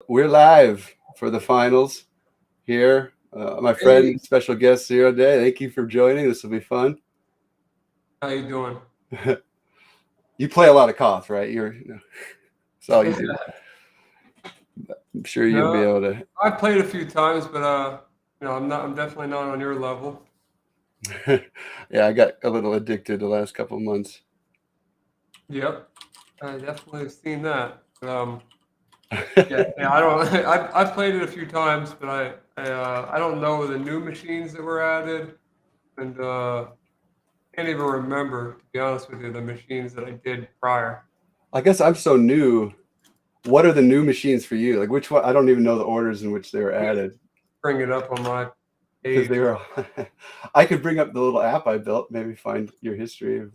We're live for the finals here. My Hey, friend, special guest Zero Day. Thank you for joining. This will be fun. how you doing? You play a lot of KoTH, right? That's all you do. I'm sure you'll be No, able to. I played a few times, but I'm definitely not on your level. Yeah, I got a little addicted the last couple months. Yep, I definitely have seen that. Yeah, I don't. I've played it a few times, but I don't know the new machines that were added, and can't even remember, to be honest with you, the machines that I did prior. I guess I'm so new. What are the new machines for you? Like which one? I don't even know the orders in which they were added Bring it up on my because they page. were. I could bring up the little app I built. Maybe find your history.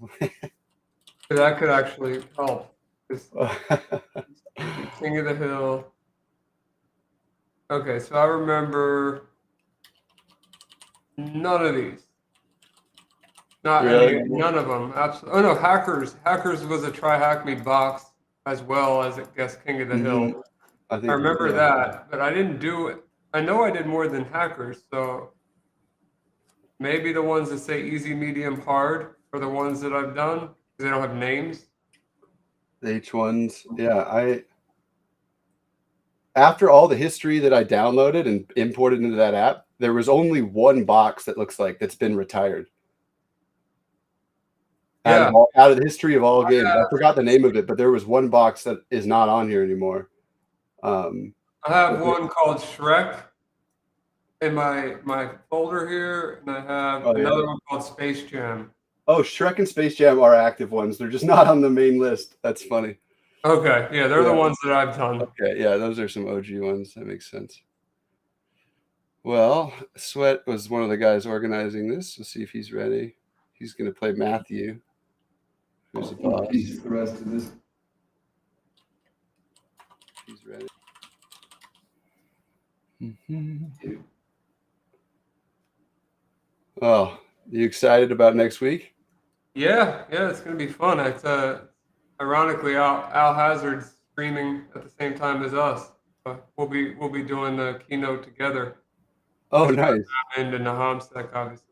That could actually help. Just King of the Hill. Okay, so I remember none of these. Not any, Really? none of them. Absolutely. Oh no, Hackers. Hackers was a Try Hack Me box as well as I guess King of the Hmm. Hill. I I think remember yeah. that, but I didn't do it. I know I did more than Hackers, so maybe the ones that say easy, medium, hard are the ones that I've done because they don't have names. The H1s. Yeah, I after all the history that I downloaded and imported into that app, there was only one box that looks like that's been retired Yeah, out of the history of all games. I forgot the name of it, but there was one box that is not on here anymore. Um, I have one called Shrek in my folder here, and I have oh yeah. another one called Space Jam. Oh, Shrek and Space Jam are active ones. They're just not on the main list. That's funny. Okay, yeah, they're the Yeah. ones that I've done. Okay. Yeah, those are some OG ones. That makes sense. Well, Sweat was one of the guys organizing this. We'll see if he's ready. He's going to play Matthew, who's the boss. He's the rest of this. He's ready. Mm-hmm. Oh, you excited about next week? Yeah, it's gonna be fun. It's ironically Al Hazard's streaming at the same time as us. We'll be doing the keynote together. Oh, Just nice. into Nahamsek, obviously.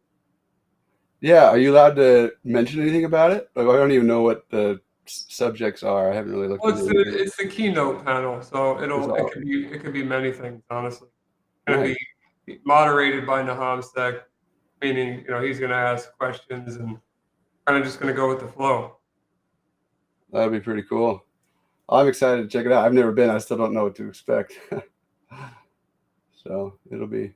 Yeah, are you allowed to mention anything about it? Like, I don't even know what the subjects are. I haven't really looked Well, into anything. it's the keynote panel, so It's it all could be many things. Honestly, it's gonna nice. be moderated by Nahamsek, meaning he's gonna ask questions and kind of just gonna go with the flow. That'd be pretty cool. I'm excited to check it out. I've never been. I still don't know what to expect. So it'll be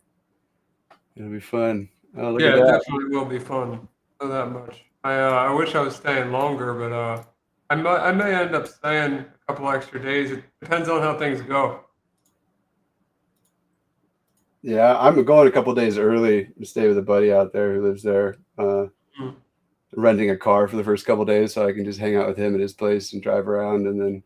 fun. Oh, look at Yeah, it that. definitely will be fun. Know that much. I wish I was staying longer, but I may end up staying a couple extra days. It depends on how things go. Yeah, I'm going a couple days early to stay with a buddy out there who lives there. Mm. Renting a car for the first couple days so I can just hang out with him at his place and drive around. And then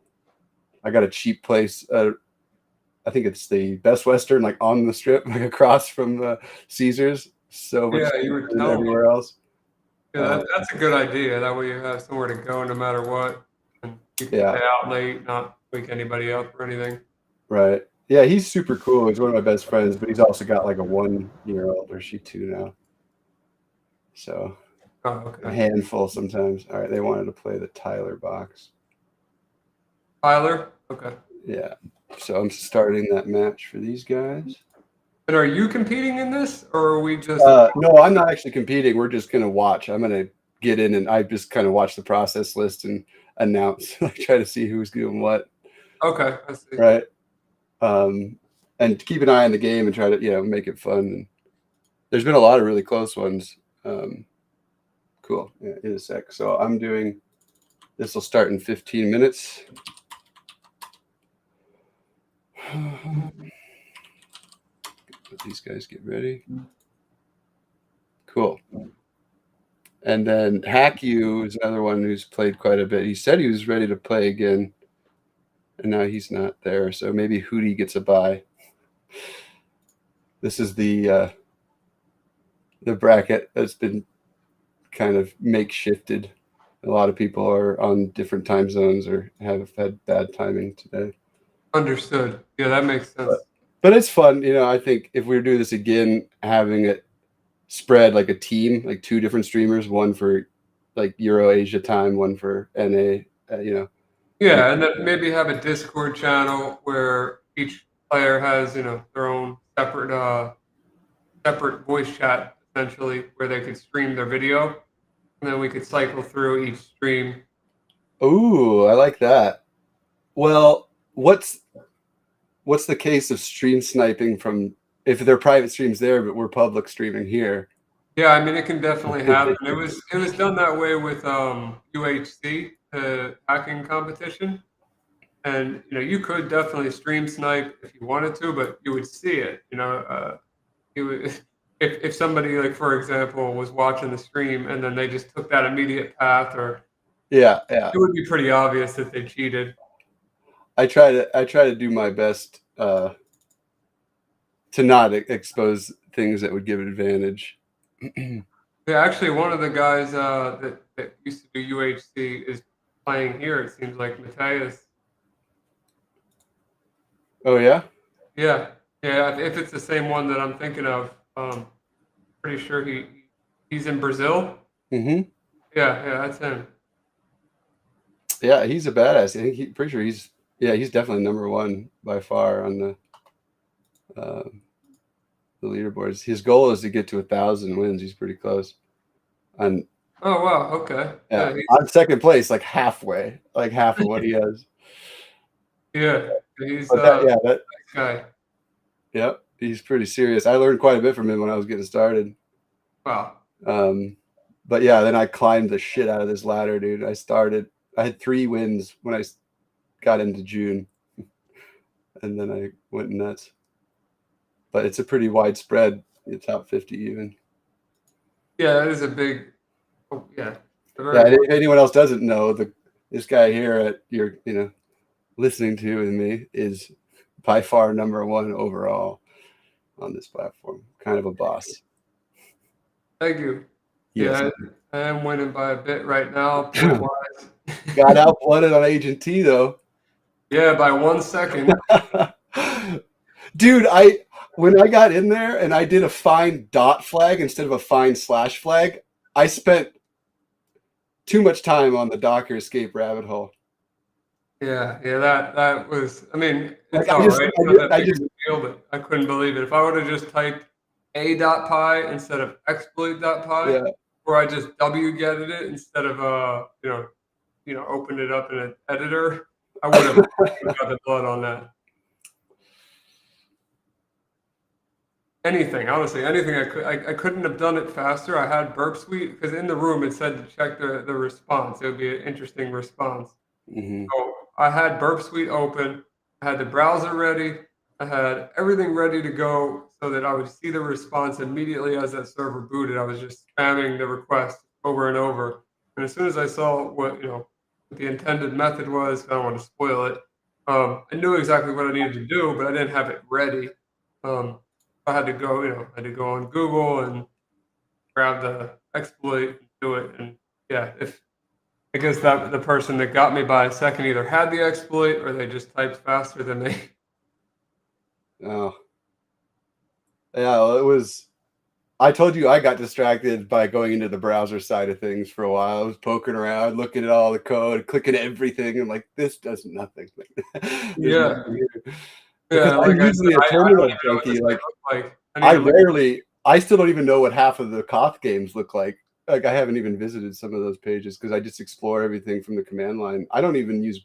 I got a cheap place. I think it's the Best Western, like on the strip, like across from Caesars. So much Yeah, you cheaper were than telling me. everywhere else. Yeah, Uh, that's a good idea. That way you have somewhere to go no matter what, and you can yeah, stay out late, not wake anybody up or anything. right. Yeah, he's super cool. He's one of my best friends, but he's also got like a 1 year old, or she 2 now. So Oh, a okay. handful sometimes. All right, they wanted to play the Tyler box. Tyler? Okay. Yeah. So I'm starting that match for these guys. And are you competing in this, or are we just? No, I'm not actually competing. We're just going to watch. I'm going to get in and I just kind of watch the process list and announce, like try to see who's doing what. Okay, I see. Right. Um, and keep an eye on the game and try to, make it fun. And there's been a lot of really close ones. Cool. Yeah, in a sec. So this will start in 15 minutes. Let these guys get ready. Cool. And then Hack You is another one who's played quite a bit. He said he was ready to play again, and now he's not there. So maybe Hootie gets a bye. This is the bracket that's been kind of makeshifted. A lot of people are on different time zones or have had bad timing today. Understood. Yeah, that makes sense. But it's fun, you know. I think if we were to do this again, having it spread like a team, like two different streamers, one for like Euro Asia time, one for NA, you know. Yeah, and then maybe have a Discord channel where each player has, you know, their own separate voice chat essentially, where they could stream their video, and then we could cycle through each stream. Ooh, I like that. Well, what's the case of stream sniping from if they're private streams there, but we're public streaming here? Yeah, I mean it can definitely happen. It was done that way with UHC, the hacking competition. And you know, you could definitely stream snipe if you wanted to, but you would see it. You know, you would, if somebody like, for example, was watching the stream and then they just took that immediate path, or Yeah, yeah. it would be pretty obvious that they cheated. I try to do my best to not expose things that would give advantage. Yeah, actually, one of the guys that used to do UHC is playing here. It seems like Mateus. Oh yeah. Yeah, yeah. If it's the same one that I'm thinking of, pretty sure he's in Brazil. Mm-hmm. Yeah, yeah, that's him. Yeah, he's a badass. I think pretty sure he's definitely number one by far on uh, the leaderboards. His goal is to get to 1,000 wins. He's pretty close. And Oh wow, okay. yeah, Yeah, I'm second place, like halfway, like half of what he has. yeah, he's But a that nice guy. yep, he's pretty serious. I learned quite a bit from him when I was getting started. Wow. But yeah, then I climbed the shit out of this ladder, dude. I had 3 wins when I got into June, and then I went nuts. But it's a pretty widespread, top 50 even. Yeah, that is a big. Oh, yeah, a Yeah, very. if anyone else doesn't know, this guy here at your, listening to with me is by far number one overall on this platform. Kind of a boss. Thank you. Yes. Yeah, I am winning by a bit right now, point wise. Got outblooded on Agent T though. Yeah, by 1 second. Dude, when I got in there and I did a fine dot flag instead of a fine slash flag, I spent too much time on the Docker escape rabbit hole. Yeah, yeah, that was. I mean, Like it's all right. It's not that I big of just a deal, but I couldn't believe it. If I would have just typed a.py instead of exploit.py, yeah. or I just wgetted it instead of opened it up in an editor, I would have got the blood on that. Anything, honestly, anything I couldn't have done it faster. I had Burp Suite because in the room it said to check the response. It would be an interesting response. Mm-hmm. So I had Burp Suite open. I had the browser ready. I had everything ready to go so that I would see the response immediately as that server booted. I was just spamming the request over and over. And as soon as I saw what the intended method was, I don't want to spoil it. I knew exactly what I needed to do, but I didn't have it ready. I had to go, I had to go on Google and grab the exploit and do it. And yeah, if I guess that the person that got me by a second either had the exploit or they just typed faster than me. Oh. Yeah, well, it was. I told you I got distracted by going into the browser side of things for a while. I was poking around, looking at all the code, clicking everything, and like, this does nothing. There's Yeah, nothing here. Because yeah. I'm Like I said, usually a I don't terminal even know what junkie. this thing Like, looks like. I need to look. I still don't even know what half of the KoTH games look like. Like, I haven't even visited some of those pages because I just explore everything from the command line. I don't even use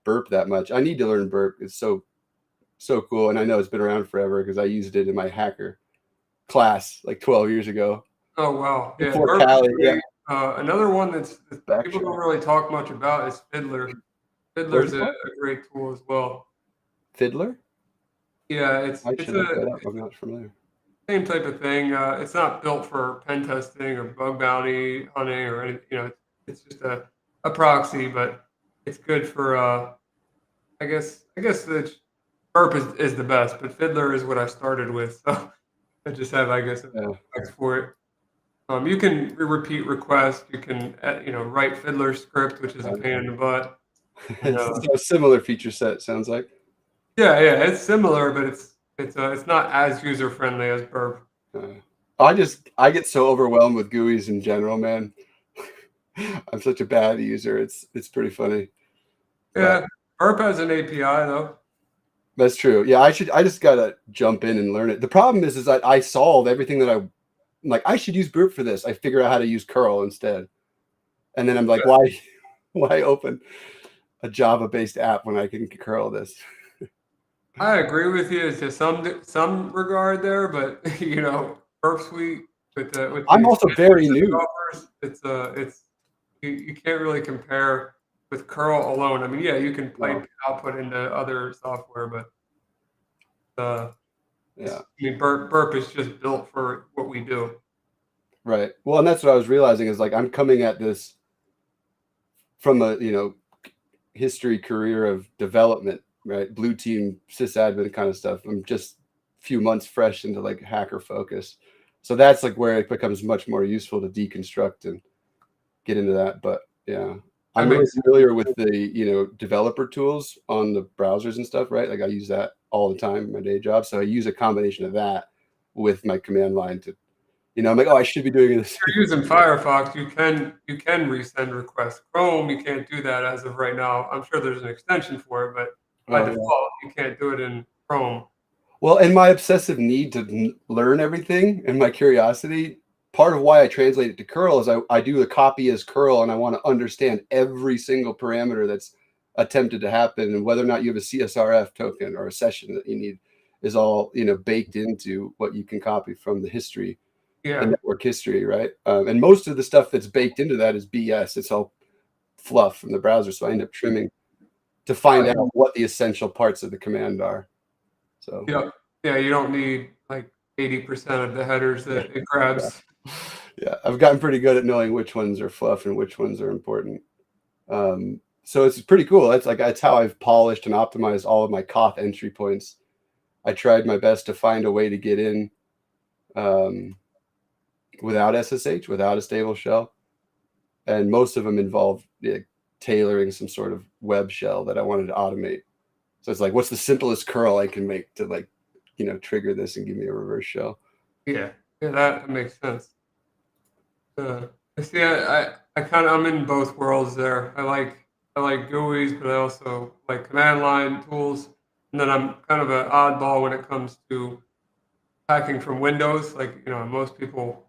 Burp that much. I need to learn Burp. It's so cool, and I know it's been around forever because I used it in my hacker class like 12 years ago. Oh wow, yeah. Before Burp is Cali, yeah. great. Another one that people Backtrack. don't really talk much about is Fiddler. What's Fiddler's it a called? great tool as well. Fiddler? Yeah, I it's should look that a up. I'm not familiar. same type of thing. It's not built for pen testing or bug bounty hunting or anything. It's just a proxy, but it's good for. I guess the Burp is the best, but Fiddler is what I started with, so I just have I guess a Yeah. text for it. You can repeat requests. You can write Fiddler script, which is a pain in the butt. And, It's a similar feature set, sounds like. Yeah, it's similar, but it's not as user friendly as burp. Uh, I get so overwhelmed with GUIs in general, man. I'm such a bad user. It's pretty funny, but Yeah, burp has an API though. that's true. Yeah, I just gotta jump in and learn it. The problem is that I solve everything that I'm like, I should use burp for this. I figure out how to use curl instead. And then I'm like, why why open a Java-based app when I can curl this? I agree with you to some regard there, but burp suite with the I'm also very extensions it new. offers, it's you can't really compare with curl alone. I mean, yeah, you can No. pipe output into other software, but uh, Yeah. I mean, burp is just built for what we do. Right. Well, and that's what I was realizing is like I'm coming at this from a, history career of development, right? Blue team, sysadmin kind of stuff. I'm just a few months fresh into like hacker focus. So that's like where it becomes much more useful to deconstruct and get into that. But yeah, That I'm really makes familiar with the, developer tools on the browsers and stuff, right? Like I use that all the time in my day job. So I use a combination of that with my command line to, I'm like, oh, I should be doing this. If you're using Firefox, you can resend requests. Chrome, you can't do that as of right now. I'm sure there's an extension for it, but by Oh yeah. default, you can't do it in Chrome. Well, and my obsessive need to learn everything and my curiosity, part of why I translate it to curl is I do the copy as curl and I want to understand every single parameter that's attempted to happen and whether or not you have a CSRF token or a session that you need is all, baked into what you can copy from the history, the Yeah. network history, right? And most of the stuff that's baked into that is BS. It's all fluff from the browser. So I end up trimming to find Oh, out what the essential parts of the command are. So. yeah. Yeah, you don't need like 80% of the headers Yeah. that it grabs. Yeah, I've gotten pretty good at knowing which ones are fluff and which ones are important. So it's pretty cool. That's how I've polished and optimized all of my KoTH entry points. I tried my best to find a way to get in um, without SSH, without a stable shell, and most of them involve tailoring some sort of web shell that I wanted to automate. So it's like, what's the simplest curl I can make to trigger this and give me a reverse shell? Yeah. Yeah, that makes sense. Uh, see, I'm in both worlds there. I like GUIs, but I also like command line tools. And then I'm kind of an oddball when it comes to hacking from Windows. Like, most people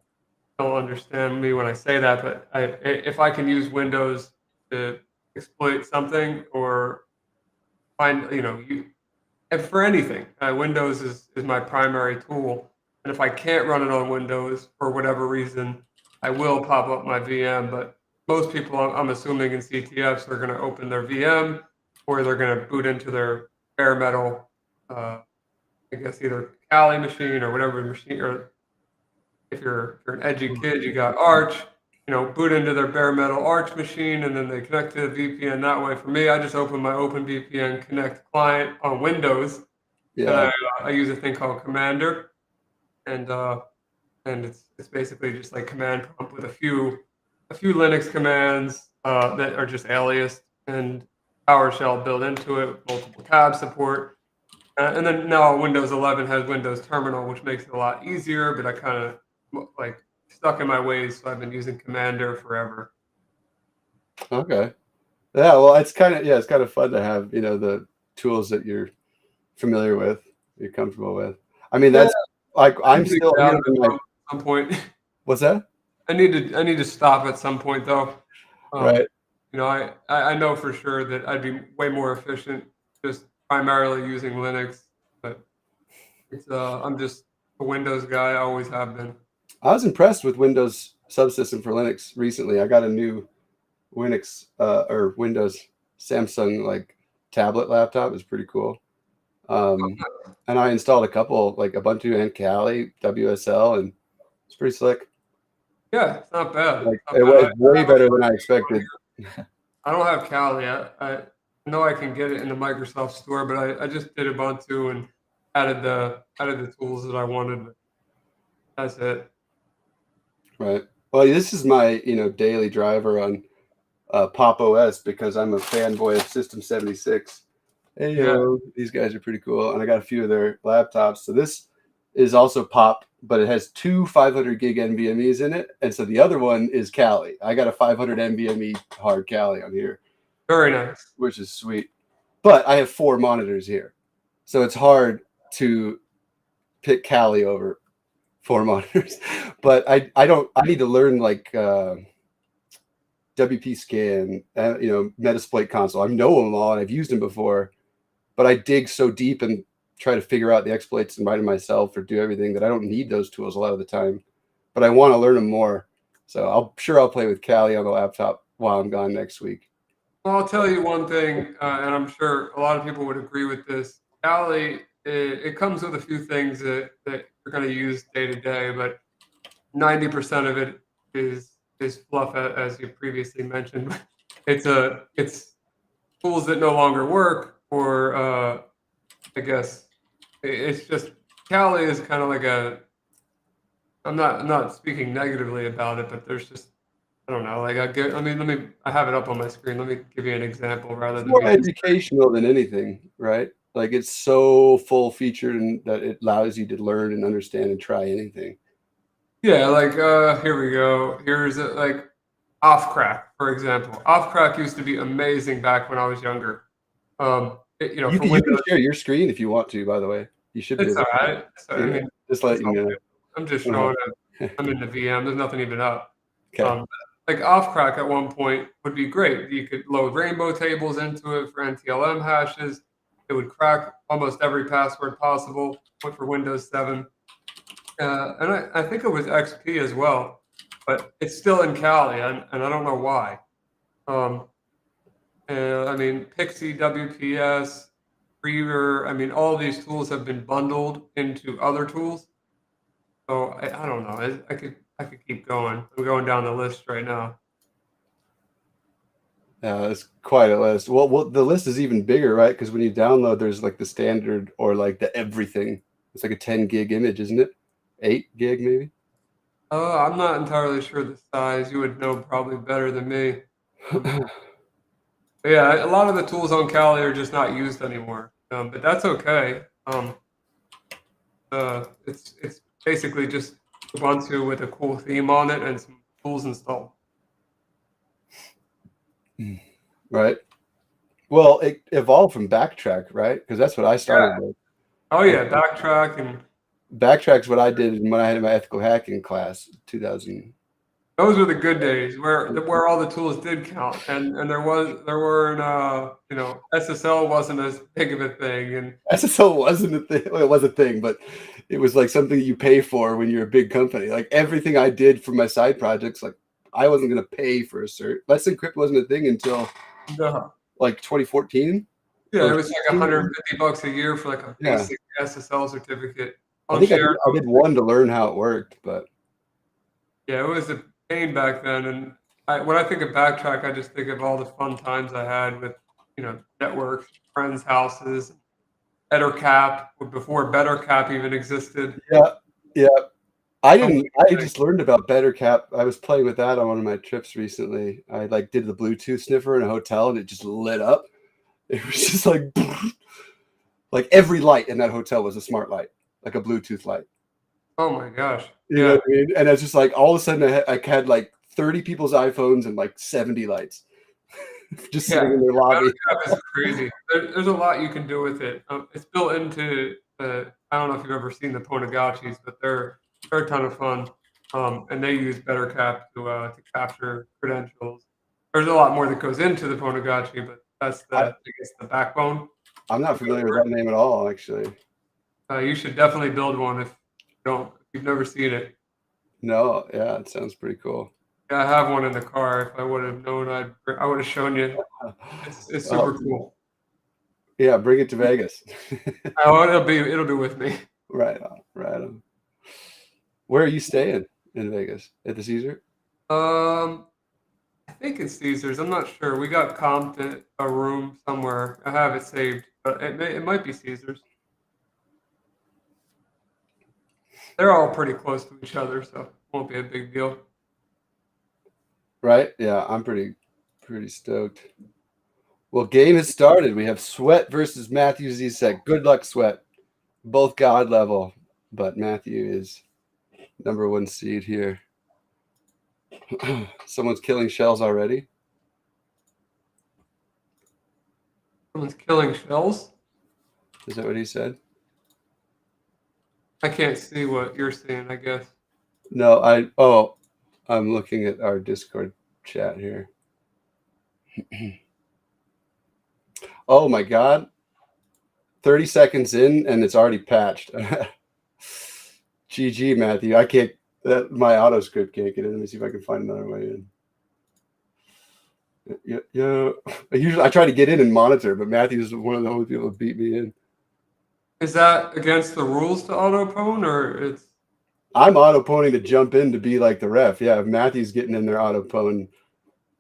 don't understand me when I say that, but if I can use Windows to exploit something or find, and for anything, Windows is my primary tool. And if I can't run it on Windows for whatever reason, I will pop up my VM. But most people, I'm assuming in CTFs, are going to open their VM or they're going to boot into their bare metal, uh, I guess either Kali machine or whatever machine, or if you're an edgy kid, you got Arch, boot into their bare metal Arch machine, and then they connect to the VPN that way. For me, I just open my OpenVPN Connect client on Windows, and Yeah, I use a thing called Commander, and it's basically just like command prompt with a few Linux commands that are just aliased and PowerShell built into it with multiple tab support. And then now Windows 11 has Windows Terminal, which makes it a lot easier, but I kind of like stuck in my ways, so I've been using Commander forever. okay. Yeah, well, it's kind of fun to have, the tools that you're familiar with, you're comfortable with. I mean, Yeah, that's like I I'm need to still get out here of in it my at some point. what's that? I need to stop at some point though. Um, Right. I know for sure that I'd be way more efficient just primarily using Linux, but I'm just a Windows guy. I always have been. I was impressed with Windows subsystem for Linux recently. I got a new Linux or Windows Samsung like tablet laptop. It's pretty cool. And I installed a couple like Ubuntu and Kali WSL, and it's pretty slick. Yeah, it's not bad. Like Not it bad. was I way have a better than I bunch on expected. here. I don't have Kali yet. I know I can get it in the Microsoft Store, but I just did Ubuntu and added the tools that I wanted. That's it. Right. Well, this is my daily driver on Pop OS because I'm a fanboy of System 76. Hey, Yeah, these guys are pretty cool, and I got a few of their laptops. So this is also pop, but it has two 500 gig NVMe's in it, and so the other one is Kali. I got a 500 NVMe hard Kali on here, very nice. which is sweet. But I have four monitors here, so it's hard to pick Kali over four monitors. But I need to learn like WP Scan, Metasploit console. I know them all, and I've used them before, but I dig so deep and try to figure out the exploits and write them myself or do everything that I don't need those tools a lot of the time. But I want to learn them more. So I'll play with Kali on the laptop while I'm gone next week. Well, I'll tell you one thing, and I'm sure a lot of people would agree with this. Kali, it comes with a few things that you're going to use day to day, but 90% of it is fluff, as you previously mentioned. It's tools that no longer work, or I guess it's just Kali is kind of like a. I'm not speaking negatively about it, but there's just I don't know. Like I mean, I have it up on my screen. Let me give you an example rather It's than more me just. educational than anything, right? Like it's so full featured and that it allows you to learn and understand and try anything. Yeah, like here we go. Here's like off crack, for example. Off crack used to be amazing back when I was younger. For You can Windows, share your screen if you want to, by the way. You should be it's able all to. right. So I Yeah, mean, just it's let you all know. good. I'm just Uh-huh. showing it. I'm in the VM. There's nothing even up. Okay. Like off crack at one point would be great. You could load rainbow tables into it for NTLM hashes. It would crack almost every password possible. Went for Windows 7. And I think it was XP as well, but it's still in Kali, and I don't know why. Um, I mean, Pixie, WPS, Reaver, I mean, all these tools have been bundled into other tools. So I don't know. I could keep going. I'm going down the list right now. Yeah, it's quite a list. Well, the list is even bigger, right? Because when you download, there's like the standard or like the everything. It's like a 10 gig image, isn't it? 8 gig maybe. I'm not entirely sure the size. You would know probably better than me. Um, but yeah, a lot of the tools on Kali are just not used anymore. But that's okay. It's basically just Ubuntu with a cool theme on it and some tools installed. Right. Well, it evolved from Backtrack, right? Because that's what I Yeah. started with. Oh And yeah, backtrack and Backtrack's what I did when I had my ethical hacking class, 2000. those were the good days where all the tools did count, and there weren't SSL wasn't as big of a thing, and SSL wasn't a thing. Well, it was a thing, but it was like something you pay for when you're a big company. Like everything I did for my side projects, like I wasn't going to pay for a cert. Let's Encrypt wasn't a thing until the like 2014 yeah, or it was like 15. $150 a year for like a Yeah, basic SSL certificate I on think shared I did hosting. one to learn how it worked, but Yeah, it was a pain back then, and when I think of backtrack, I just think of all the fun times I had with networks, friends' houses, BetterCap before BetterCap even existed. yeah, yeah. So many I things. just learned about BetterCap. I was playing with that on one of my trips recently. I like did the Bluetooth sniffer in a hotel, and it just lit up. It was just like every light in that hotel was a smart light, like a Bluetooth light. Oh my gosh, You know yeah. what I mean? And it's just like all of a sudden I had like 30 people's iPhones and like 70 lights just sitting Yeah, in their lobby. BetterCap is crazy. There's a lot you can do with it. It's built into I don't know if you've ever seen the Ponegachis, but they're a ton of fun. And they use BetterCap to capture credentials. There's a lot more that goes into the Ponegachi, but that's I, I guess the backbone. I'm not familiar with that name at all, actually. You should definitely build one if you've never seen it. No, yeah, it sounds pretty cool. Yeah, I have one in the car. If I would have known, I would have shown you. It's Well, super cool. yeah, bring it to Vegas. Oh, it'll be with me. Right on, right on. Where are you staying in Vegas? At the Caesar? Um, I think it's Caesars. I'm not sure. We got comped at a room somewhere. I have it saved, but it might be Caesars. They're all pretty close to each other, so it won't be a big deal. Right? Yeah, I'm pretty stoked. Well, game has started. We have Sweat versus Matthew Zizek. Good luck, Sweat. Both God level, but Matthew is #1 seed here. Someone's killing shells already. Someone's killing shells? Is that what he said? I can't see what you're seeing, I guess. No, I'm looking at our Discord chat here. Oh my God. 30 seconds in and it's already patched. GG, Matthew. I can't, my auto script can't get in. Let me see if I can find another way in. Yeah. Usually I try to get in and monitor, but Matthew's one of the only people who beat me in. Is that against the rules to auto-pwn, or it's... I'm auto-pwning to jump in to be like the ref. Yeah, if Matthew's getting in there auto-pwn,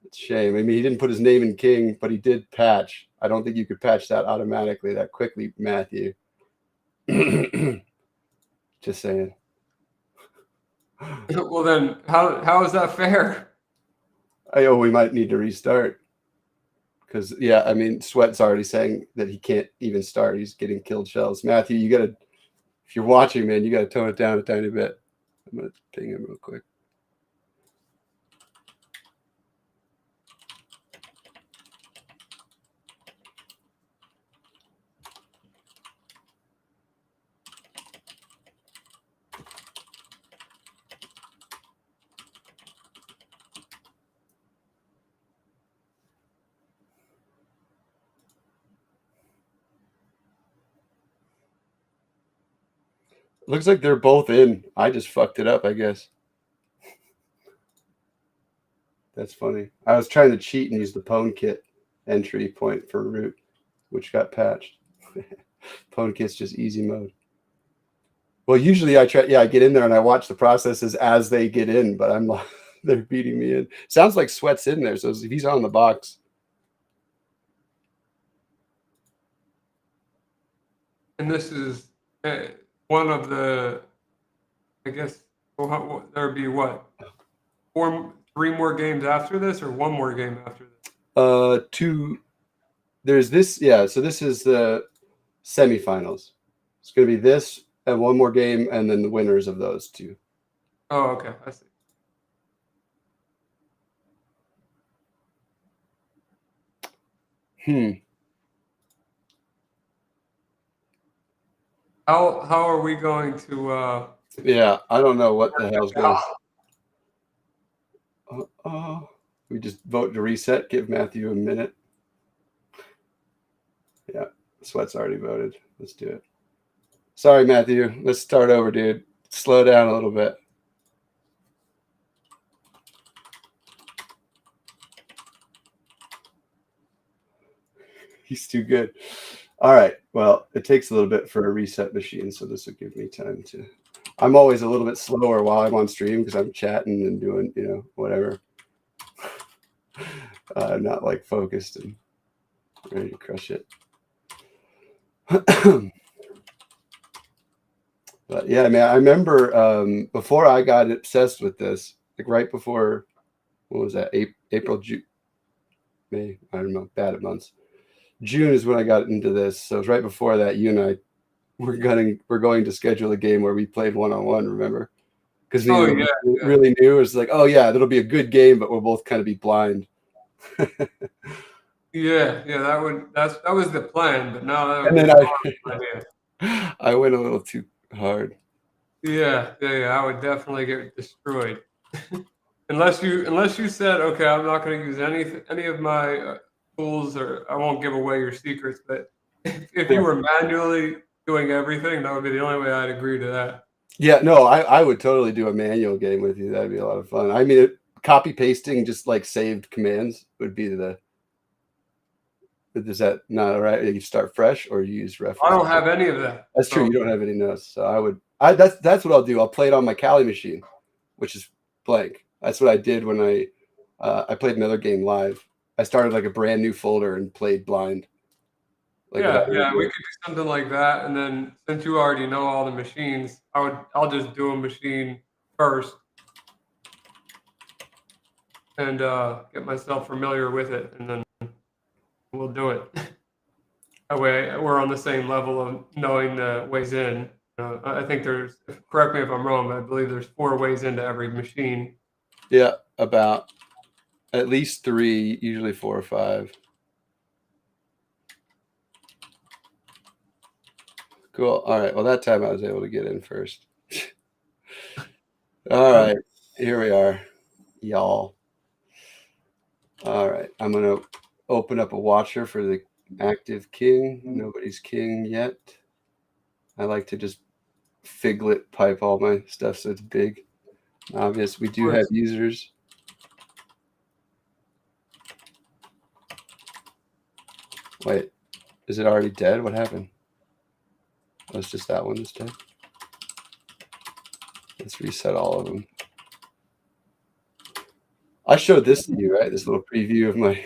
it's a shame. I mean, he didn't put his name in king, but he did patch. I don't think you could patch that automatically that quickly, Matthew. Just saying. Well, then, how is that fair? We might need to restart. Because, yeah, I mean, Sweat's already saying that he can't even start. He's getting killed shells. Matthew, you got to, if you're watching, man, you got to tone it down a tiny bit. I'm going to ping him real quick. Looks like they're both in. I just fucked it up, I guess. That's funny. I was trying to cheat and use the pwn kit entry point for root, which got patched. Pwn kit's just easy mode. Well, usually I try, I get in there and I watch the processes as they get in, but I'm like, they're beating me in. Sounds like Sweat's in there, so if he's on the box. And this is one of the, I guess, there'd be what? 3 more games after this, or 1 more game after this? 2. There's this, so this is the semifinals. It's going to be this and 1 more game, and then the winners of those 2. Oh, okay, I see. How are we going to? Yeah, I don't know what the hell's going on. We just vote to reset. Give Matthew a minute. Yeah, Sweat's already voted. Let's do it. Sorry, Matthew. Let's start over, dude. Slow down a little bit. He's too good. All right. Well, it takes a little bit for a reset machine, so this will give me time to. I'm always a little bit slower while I'm on stream because I'm chatting and doing, whatever. Not like focused and ready to crush it. But yeah, man, I remember before I got obsessed with this, like right before, what was that? April, June, May? I don't know. Bad at months. June is when I got into this. So it was right before that. You and I we're going to schedule a game where we played 1-on-1. Remember? Because really knew it was like, oh yeah, that'll be a good game, but we'll both kind of be blind. Yeah, that was the plan, but now that and then I went a little too hard. Yeah, I would definitely get destroyed. unless you said, okay, I'm not going to use any of my tools, or I won't give away your secrets. But if you were manually doing everything, that would be the only way I'd agree to that. Yeah, no, I would totally do a manual game with you. That'd be a lot of fun. I mean, copy pasting just like saved commands would be the. Is that not all right? You start fresh or you use reference? I don't have any of that. That's true. You don't have any notes. So I would. That's what I'll do. I'll play it on my Kali machine, which is blank. That's what I did when I played another game live. I started like a brand new folder and played blind. Like we could do something like that. And then since you already know all the machines, I'll just do a machine first and get myself familiar with it, and then we'll do it. That way we're on the same level of knowing the ways in. I think there's, correct me if I'm wrong, but I believe there's 4 ways into every machine. Yeah, about at least 3, usually 4 or 5. Cool. All right. Well, that time I was able to get in first. All right. Here we are, y'all. All right. I'm going to open up a watcher for the active king. Nobody's king yet. I like to just figlet pipe all my stuff so it's big. Obvious. We do have users. Wait, is it already dead? What happened? Oh, it's just that one that's dead. Let's reset all of them. I showed this to you, right? This little preview of my...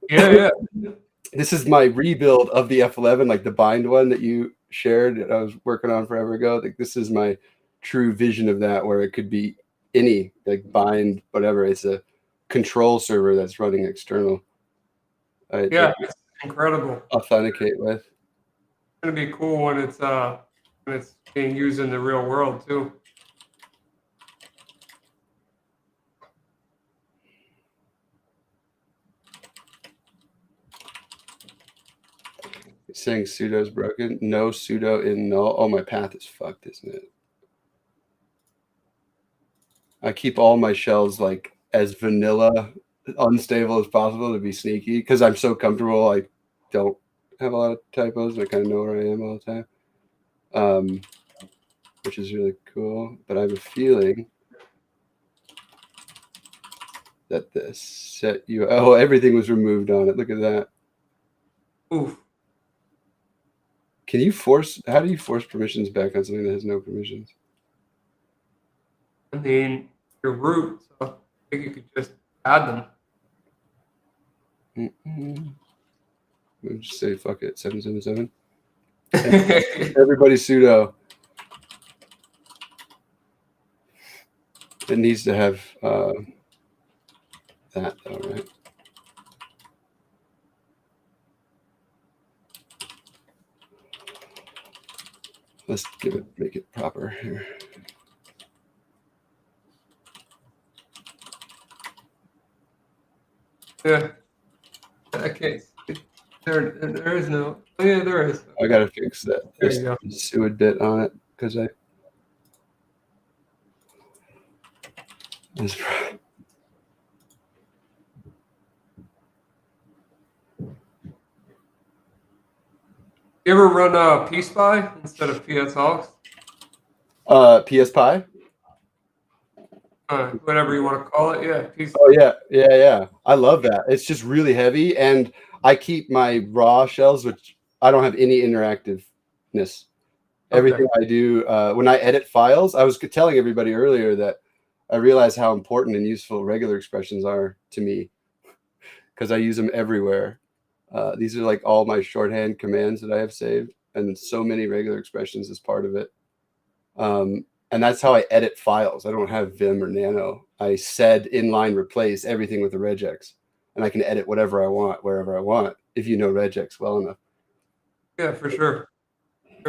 Yeah. This is my rebuild of the F11, like the bind one that you shared that I was working on forever ago. Like, this is my true vision of that, where it could be any, like, bind, whatever. It's a control server that's running external. Yeah, it's incredible. Authenticate with. It's going to be cool when it's being used in the real world too. Saying sudo's broken. No sudo in null. Oh, my path is fucked, isn't it? I keep all my shells like as vanilla, unstable as possible to be sneaky, because I'm so comfortable. I don't have a lot of typos, and I kind of know where I am all the time, which is really cool. But I have a feeling that this set you... Oh, everything was removed on it. Look at that. Oof. Can you force... How do you force permissions back on something that has no permissions? I mean, your root, so I think you could just add them. We'll just say fuck it, 777. Everybody sudo. It needs to have that though, right? Let's make it proper here. Yeah. I can't. There is no. Oh, yeah, there is. I gotta fix that. There you go. Suid bit on it because I. You ever run PSpy instead of PSHawks? PS Pi? Whatever you want to call it. Yeah. Oh, yeah. I love that. It's just really heavy, and I keep my raw shells, which I don't have any interactiveness. Everything I do, when I edit files, I was telling everybody earlier that I realize how important and useful regular expressions are to me, because I use them everywhere. These are like all my shorthand commands that I have saved, and so many regular expressions as part of it. And that's how I edit files. I don't have Vim or Nano. I said inline replace everything with a regex, and I can edit whatever I want, wherever I want, if you know regex well enough. Yeah, for sure.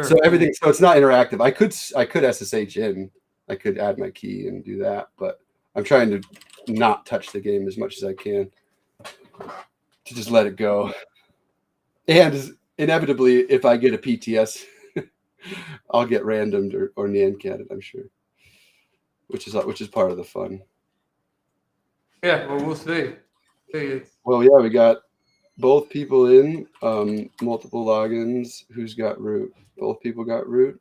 So everything. So it's not interactive. I could SSH in. I could add my key and do that, but I'm trying to not touch the game as much as I can, to just let it go. And inevitably, if I get a PTS, I'll get randomed or nan-catted, I'm sure, which is part of the fun. Yeah, well, we'll see. Well, yeah, we got both people in, multiple logins. Who's got root? Both people got root.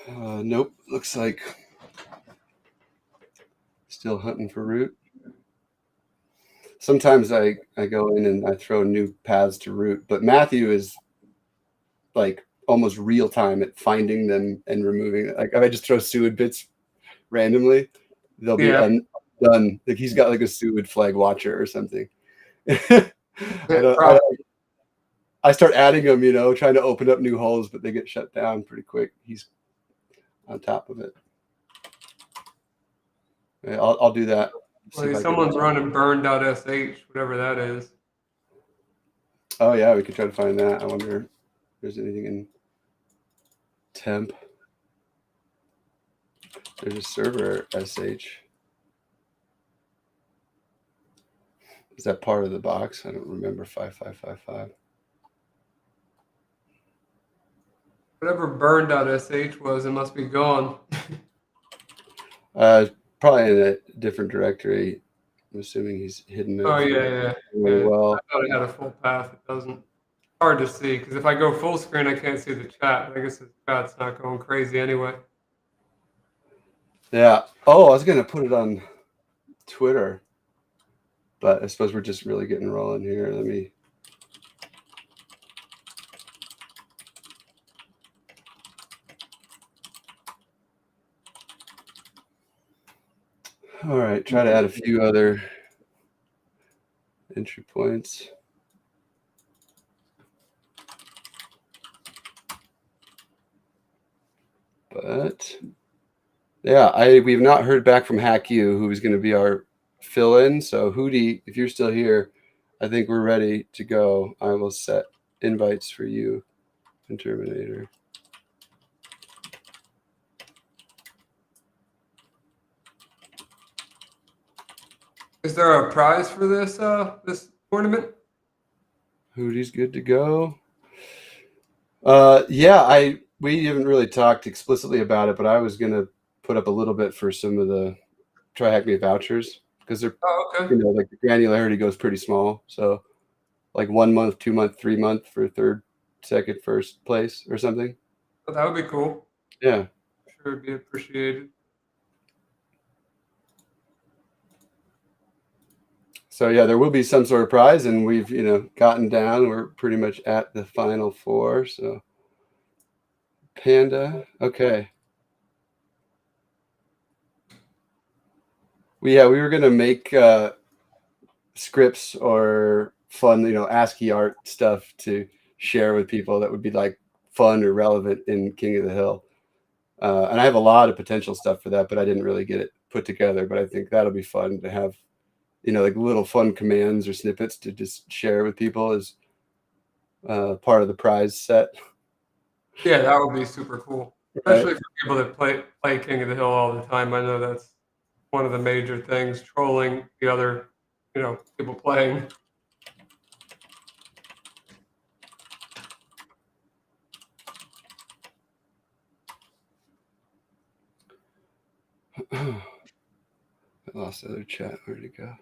Nope. Looks like still hunting for root. Sometimes I go in and I throw new paths to root, but Matthew is like almost real time at finding them and removing it. Like if I just throw suid bits randomly, they'll be undone. Like he's got like a suid flag watcher or something. I start adding them, trying to open up new holes, but they get shut down pretty quick. He's on top of it. Yeah, I'll do that. Well, someone's running burn.sh, whatever that is. Oh yeah, we could try to find that. I wonder if there's anything in temp. There's a server SH. Is that part of the box? I don't remember 5555. Whatever burn.sh was, it must be gone. Probably in a different directory. I'm assuming he's hidden it. Oh yeah. Really well. I thought it had a full path. It doesn't. Hard to see because if I go full screen, I can't see the chat. I guess the chat's not going crazy anyway. Yeah. Oh, I was gonna put it on Twitter, but I suppose we're just really getting rolling here. Let me. All right, try to add a few other entry points. But yeah, we've not heard back from HackU, who's going to be our fill-in. So Hootie, if you're still here, I think we're ready to go. I will set invites for you and Terminator. Is there a prize for this this tournament? Hootie's good to go. We haven't really talked explicitly about it, but I was gonna put up a little bit for some of the Try Hack Me vouchers because they're Okay. like the granularity goes pretty small. So like 1 month, 2 month, 3 month for third, second, first place or something. Well, that would be cool. Yeah. Sure, it'd be appreciated. So yeah, there will be some sort of prize, and we've gotten down. We're pretty much at the final four. So Panda, okay. We were gonna make scripts or fun, ASCII art stuff to share with people that would be like fun or relevant in King of the Hill. And I have a lot of potential stuff for that, but I didn't really get it put together. But I think that'll be fun to have, like little fun commands or snippets to just share with people as part of the prize set. Yeah, that would be super cool, Right? especially for people that play King of the Hill all the time. I know that's one of the major things, trolling the other, people playing. I lost the other chat. Where'd it go?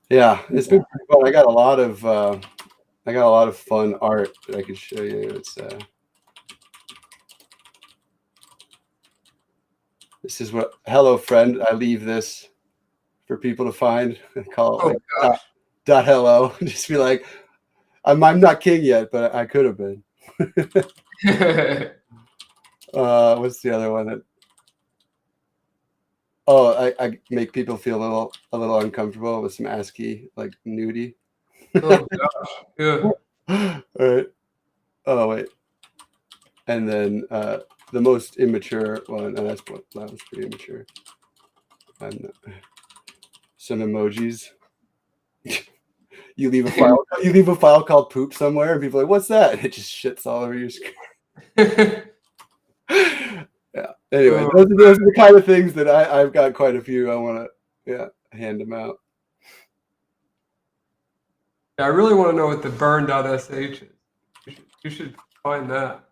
Yeah, it's been pretty fun. I got a lot of fun art that I could show you. It's this is what hello friend. I leave this for people to find. I call it like dot hello. Just be like, I'm not king yet, but I could have been. What's the other one that? Oh, I make people feel a little uncomfortable with some ASCII like nudie. Oh gosh, yeah. All right. Oh wait. And then the most immature one, and that was pretty immature. Some emojis. You leave a file called poop somewhere, and people are like, "What's that?" And it just shits all over your screen. Yeah. Anyway, those are the kind of things that I've got quite a few. I want to hand them out. Yeah, I really want to know what the burn.sh is. You should find that.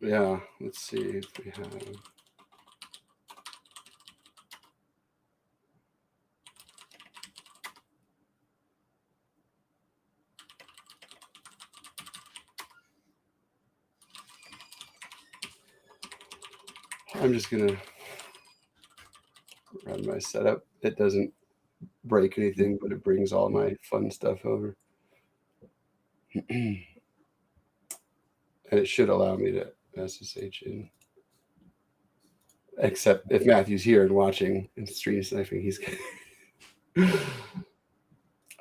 Yeah, let's see if we have. I'm just gonna run my setup. It doesn't break anything, but it brings all my fun stuff over. And it should allow me to SSH in. Except if Matthew's here and watching and stream sniping, he's.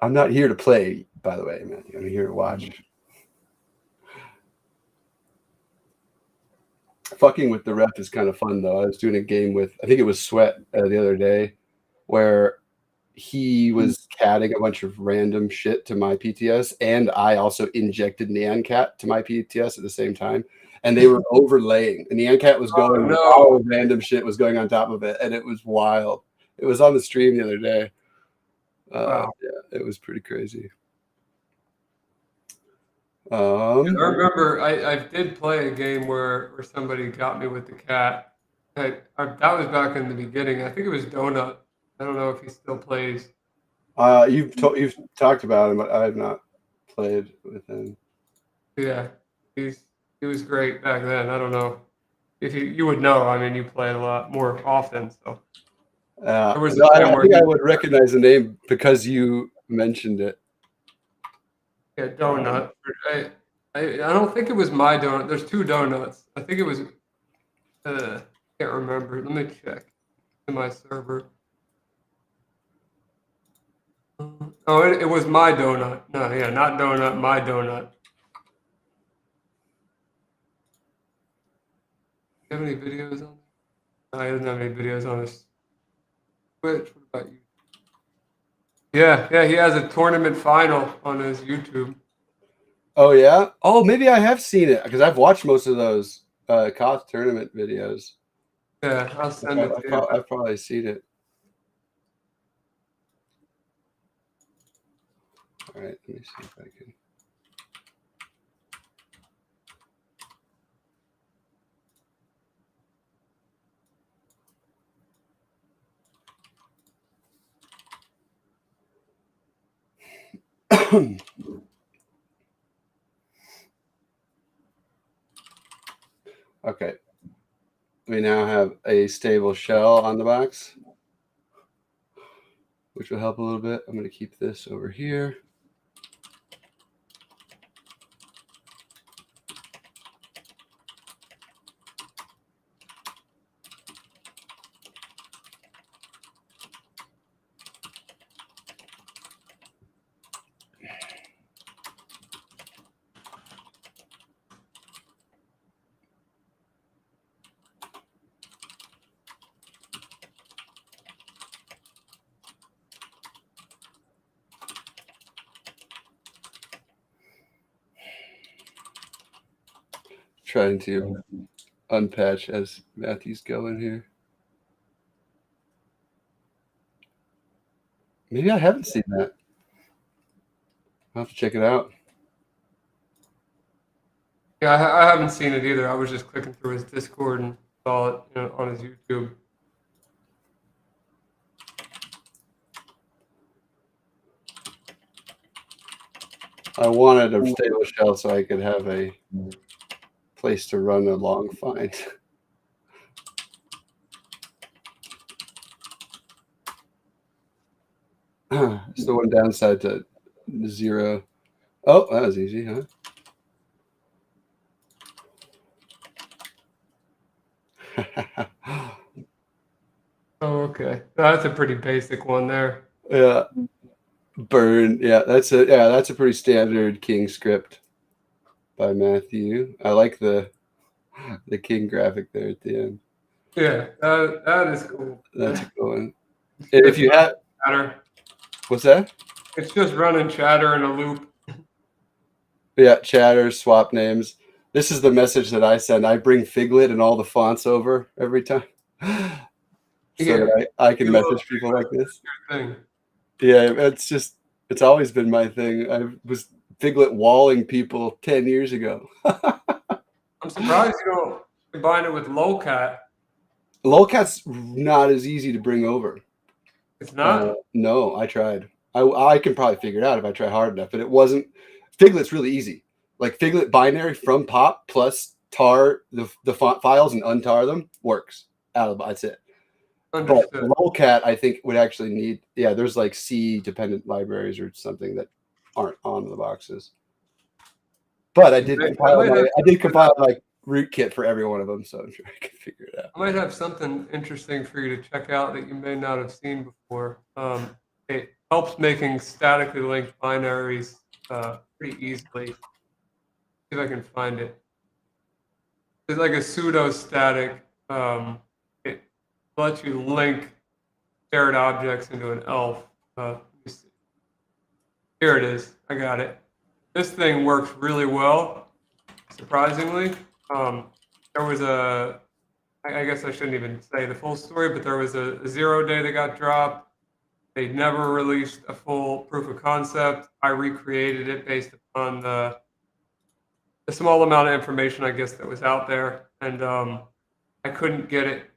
I'm not here to play, by the way, Matthew. I'm here to watch. Fucking with the ref is kind of fun, though. I was doing a game with, I think it was Sweat the other day, where he was catting a bunch of random shit to my PTS, and I also injected Nyan Cat to my PTS at the same time, and they were overlaying. And Nyan Cat was going, all random shit was going on top of it, and it was wild. It was on the stream the other day. Wow. Yeah, it was pretty crazy. I remember I did play a game where somebody got me with the cat. That was back in the beginning. I think it was Donut. I don't know if he still plays. You've talked about him, but I have not played with him. Yeah, he was great back then. I don't know if you would know. I mean, you played a lot more often, so. There was I think I would recognize the name because you mentioned it. Yeah, Donut. I don't think it was my donut. There's two donuts. I think it was. Can't remember. Let me check in my server. Oh, it was my donut. No, yeah, not donut. My donut. Do you have any videos on? No, he doesn't have any videos on his Twitch. What about you? Yeah, he has a tournament final on his YouTube. Oh yeah. Oh, maybe I have seen it because I've watched most of those KoTH tournament videos. Yeah, I'll send it to you. I've probably seen it. All right, let me see if I can. Okay. We now have a stable shell on the box, which will help a little bit. I'm going to keep this over here. Trying to unpatch as Matthew's going here. Maybe I haven't seen that. I'll have to check it out. Yeah, I haven't seen it either. I was just clicking through his Discord and saw it, on his YouTube. I wanted a stable shell so I could have a place to run a long find. It's the one downside to 0. Oh, that was easy, huh? Oh, okay. That's a pretty basic one there. Yeah. Burn. Yeah, that's a pretty standard king script by Matthew. I like the king graphic there at the end. Yeah, that is cool. That's a cool one. If you have chatter. What's that? It's just running chatter in a loop. Yeah, chatter, swap names. This is the message that I send. I bring Figlet and all the fonts over every time. So that I can message people like this. Yeah, it's always been my thing. I was Figlet walling people 10 years ago. I'm surprised you don't combine it with Lolcat. Lolcat's not as easy to bring over. It's not? No, I tried. I can probably figure it out if I try hard enough, but it wasn't. Figlet's really easy. Like Figlet binary from pop plus tar the font files and untar them works. That's it. Understood. But Lolcat, I think, would actually need. Yeah, there's like C dependent libraries or something that aren't on the boxes. But I did compile like rootkit for every one of them, so I'm sure I can figure it out. I might have something interesting for you to check out that you may not have seen before. It helps making statically linked binaries pretty easily. See if I can find it. It's like a pseudo-static. It lets you link shared objects into an ELF. Let me see. Here it is. I got it. This thing works really well, surprisingly. There was I guess I shouldn't even say the full story, but there was a 0 day that got dropped. They never released a full proof of concept. I recreated it based upon the small amount of information, I guess, that was out there, and I couldn't get it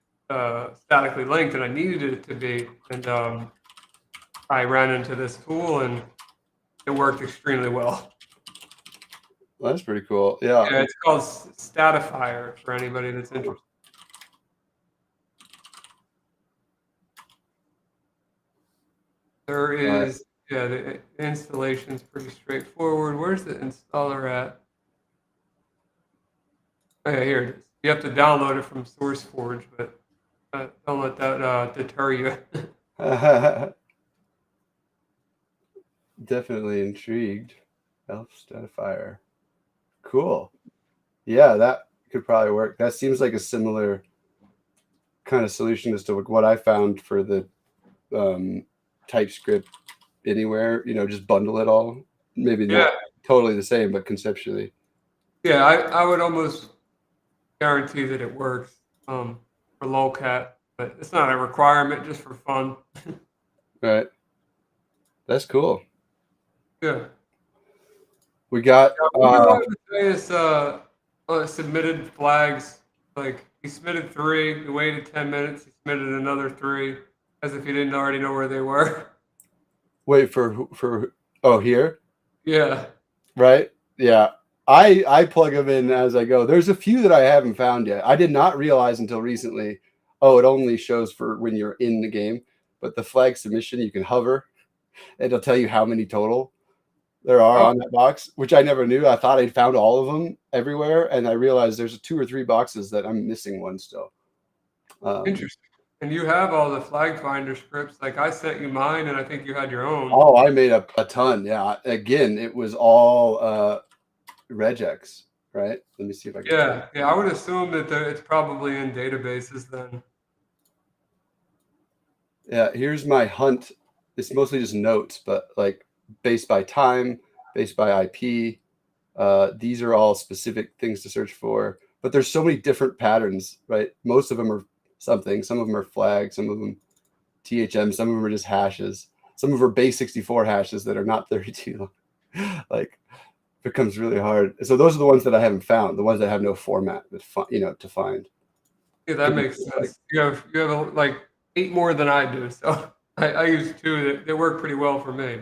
statically linked, and I needed it to be. And I ran into this tool, and it worked extremely well. Well, that's pretty cool. Yeah. Yeah, it's called Statifier for anybody that's interested. There is, yeah, the installation's pretty straightforward. Where's the installer at? Oh, yeah, here it is. You have to download it from SourceForge, but don't let that deter you. Definitely intrigued. Elf Statifier. Cool. Yeah, that could probably work. That seems like a similar kind of solution as to what I found for the TypeScript anywhere. Just bundle it all. Maybe Yeah, not totally the same, but conceptually. yeah, I would almost guarantee that it works for lolcat, but it's not a requirement, just for fun. Right. That's cool. Yeah. We got I wonder why submitted flags. Like he submitted 3, he waited 10 minutes, he submitted another 3, as if he didn't already know where they were. wait for here, Yeah. right? Yeah. I plug them in as I go. There's a few that I haven't found yet. I did not realize until recently. Oh, it only shows for when you're in the game, but the flag submission, you can hover. It'll tell you how many total there are Oh, on that box, which I never knew. I thought I'd found all of them everywhere, and I realized there's 2 or 3 boxes that I'm missing one still. interesting. And you have all the flag finder scripts. Like I sent you mine, and I think you had your own. Oh, I made a ton. Yeah. Again, it was all regex, right? Let me see if I can. Yeah, yeah. I would assume that it's probably in databases then. Yeah, here's my hunt. It's mostly just notes, but like based by time, based by IP. These are all specific things to search for, but there's so many different patterns, right? Most of them are something. Some of them are flags. Some of them THM. Some of them are just hashes. Some of them are base 64 hashes that are not 32. Like, becomes really hard. So those are the ones that I haven't found. The ones that have no format that to find. Yeah, that makes sense. You have like 8 more than I do, so I use 2 that work pretty well for me.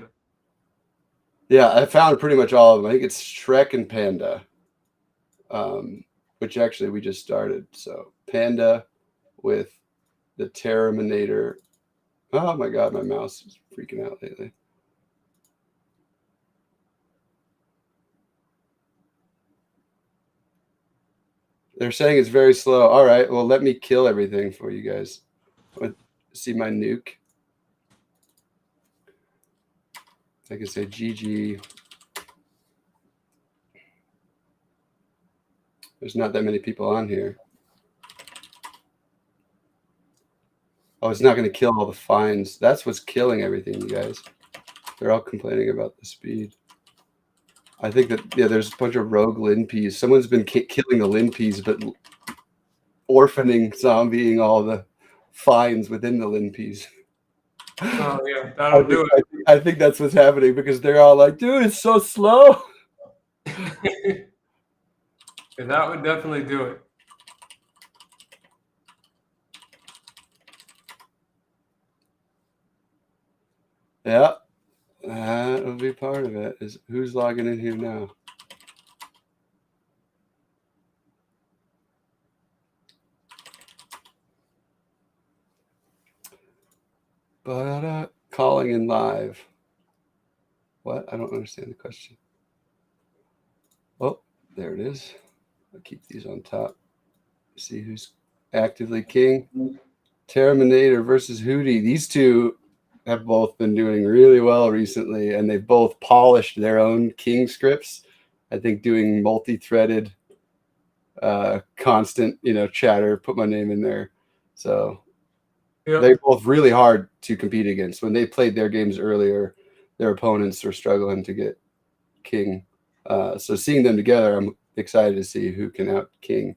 Yeah, I found pretty much all of them. I think it's Shrek and Panda, which actually we just started. So Panda with the Terminator. Oh my God, my mouse is freaking out lately. They're saying it's very slow. All right, well, let me kill everything for you guys. See my nuke. I can say GG. There's not that many people on here. Oh, it's not going to kill all the fines. That's what's killing everything, you guys. They're all complaining about the speed. I think that, yeah, there's a bunch of rogue Linpeas. Someone's been killing the Linpeas, but orphaning, zombieing all the fines within the Linpeas. Oh yeah, that'll do it. I think that's what's happening because they're all like, dude, it's so slow. Yeah, that would definitely do it. Yeah, that will be part of it. Is who's logging in here now? Calling in live. What? I don't understand the question. Oh, there it is. I'll keep these on top. See who's actively king. Terminator versus Hootie. These two have both been doing really well recently, and they've both polished their own king scripts. I think doing multi-threaded, constant, chatter. Put my name in there. So Yep. They're both really hard to compete against. When they played their games earlier, their opponents were struggling to get king. So seeing them together, I'm excited to see who can out king.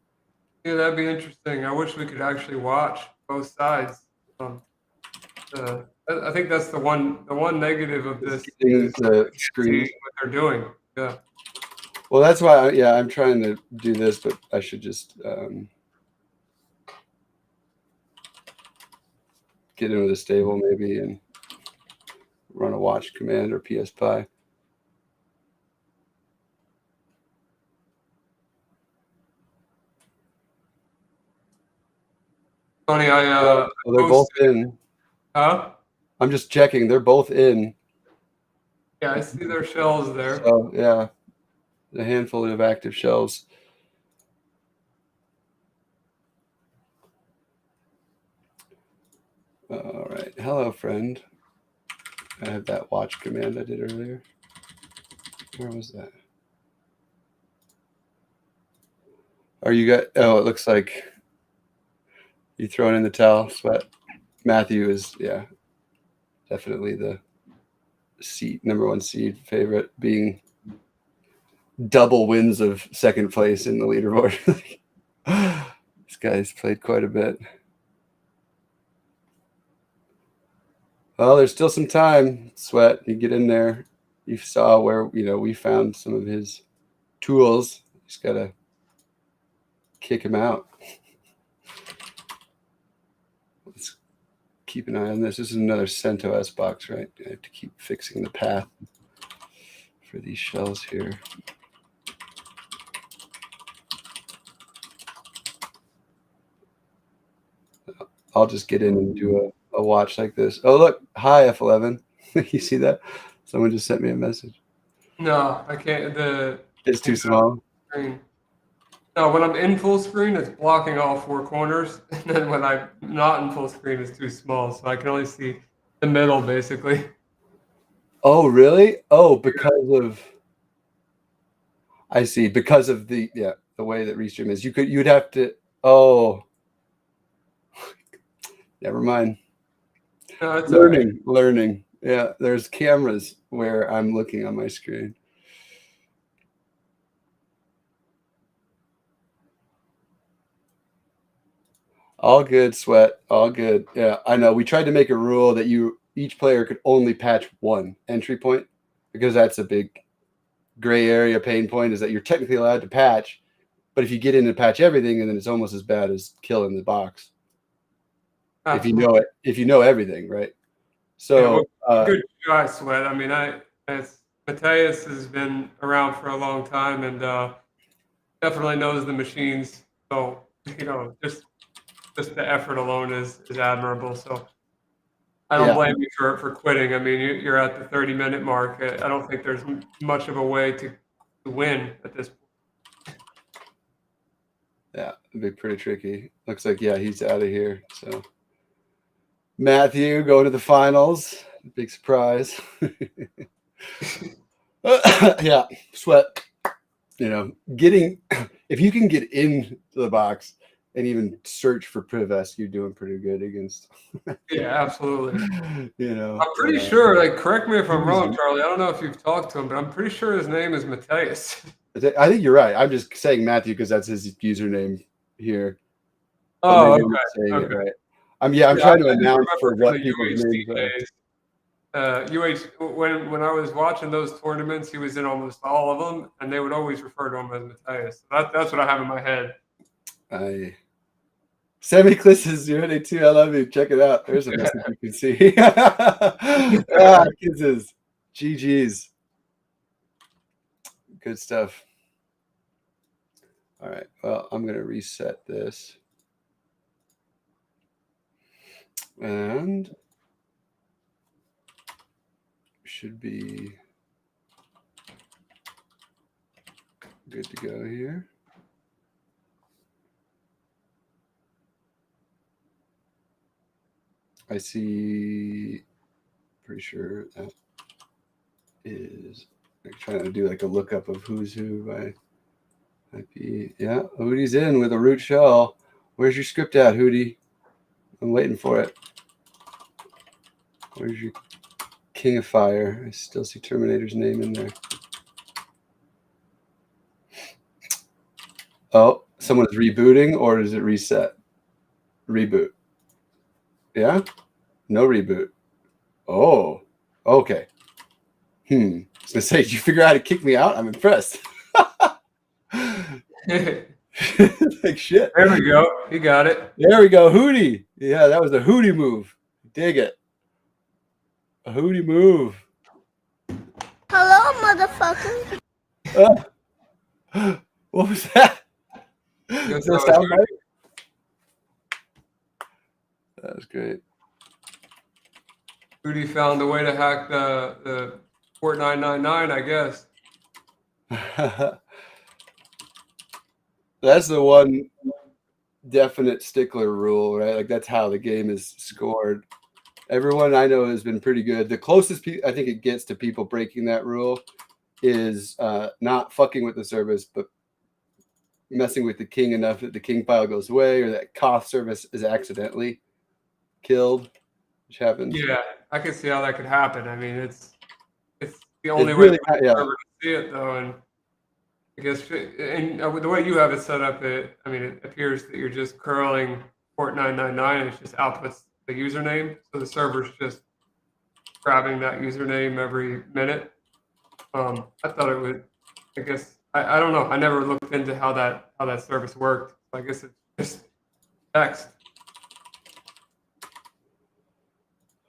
Yeah, that'd be interesting. I wish we could actually watch both sides. I think that's the one negative of this Getting is the we can't see screen. what they're doing. Yeah. Well, that's why, I'm trying to do this, but I should just get into the stable maybe and run a watch command or PSPy. Funny, Well, they're both in. huh? I'm just checking. They're both in. Yeah, I see their shells there. So yeah, a handful of active shells. All right. Hello, friend. I have that watch command I did earlier. Where was that? Are you got? Oh, it looks like you throwing in the towel. Sweat. Matthew is definitely the number one seed favorite, being double wins of second place in the leaderboard. This guy's played quite a bit. Well, there's still some time. Sweat, you get in there. You saw where we found some of his tools. Just gotta kick him out. Let's keep an eye on this. This is another CentOS box, right? I have to keep fixing the path for these shells here. I'll just get in and do a watch like this. Oh, look. Hi, F11. You see that? Someone just sent me a message. No, I can't. It's too small. Screen. No, when I'm in full screen, it's blocking all four corners, and then when I'm not in full screen, it's too small, so I can only see the middle, basically. Oh, really? Oh, because of I see. Because of the way that Restream is. You'd have to. Oh, never mind. No, it's all right. Learning. Yeah, there's cameras where I'm looking on my screen. All good, Sweat. All good. Yeah, I know. We tried to make a rule that each player could only patch one entry point, because that's a big gray area pain point, is that you're technically allowed to patch, but if you get in and patch everything, and then it's almost as bad as killing the box. If you know it, if you know everything, right? So good try, Sweat. I mean, Matthias has been around for a long time and definitely knows the machines. So just the effort alone is admirable. So I don't blame you for quitting. I mean, you're at the 30-minute mark. I don't think there's much of a way to win at this point. Yeah, it'd be pretty tricky. Looks like he's out of here. So Matthew going to the finals. Big surprise. Yeah, Sweat. If you can get into the box and even search for Privest, you're doing pretty good against. Yeah, absolutely. I'm pretty sure. Like, correct me if I'm wrong, Charlie. I don't know if you've talked to him, but I'm pretty sure his name is Matthias. I think you're right. I'm just saying Matthew because that's his username here. Oh, okay. Saying it right. I'm trying to announce for what people's names are. UH, when I was watching those tournaments, he was in almost all of them, and they would always refer to him as Matthias. That's what I have in my head. Sammy Kliss is 082. I love you. Check it out. There's a message you can see. Kisses. GG's. Good stuff. All right. Well, I'm going to reset this. And should be good to go here. I see, pretty sure that is trying to do like a lookup of who's who by IP. Yeah, Hootie's in with a root shell. Where's your script at, Hootie? I'm waiting for it. Where's your King of Fire? I still see Terminator's name in there. Oh, someone is rebooting, or does it reset? Reboot. Yeah? No reboot. Oh, okay. I was going to say, did you figure out how to kick me out? I'm impressed. Like shit. There we go. You got it. There we go. Hootie. Yeah, that was a Hootie move. Dig it. A Hootie move. Hello, motherfucker. What was that? Yes, That sound right? That was great. Rudy found a way to hack the port 999, I guess. That's the one definite stickler rule, right? Like that's how the game is scored. Everyone I know has been pretty good. The closest I think it gets to people breaking that rule is not fucking with the service, but messing with the king enough that the king pile goes away, or that KoTH service is accidentally killed, which happens. Yeah, I can see how that could happen. I mean, it's the only really, way for the server to see it, though, and I guess the way you have it set up, it appears that you're just curling port 999, and it just outputs the username, so the server's just grabbing that username every minute. I thought it would. I guess I don't know. I never looked into how that service worked. So I guess it's just text.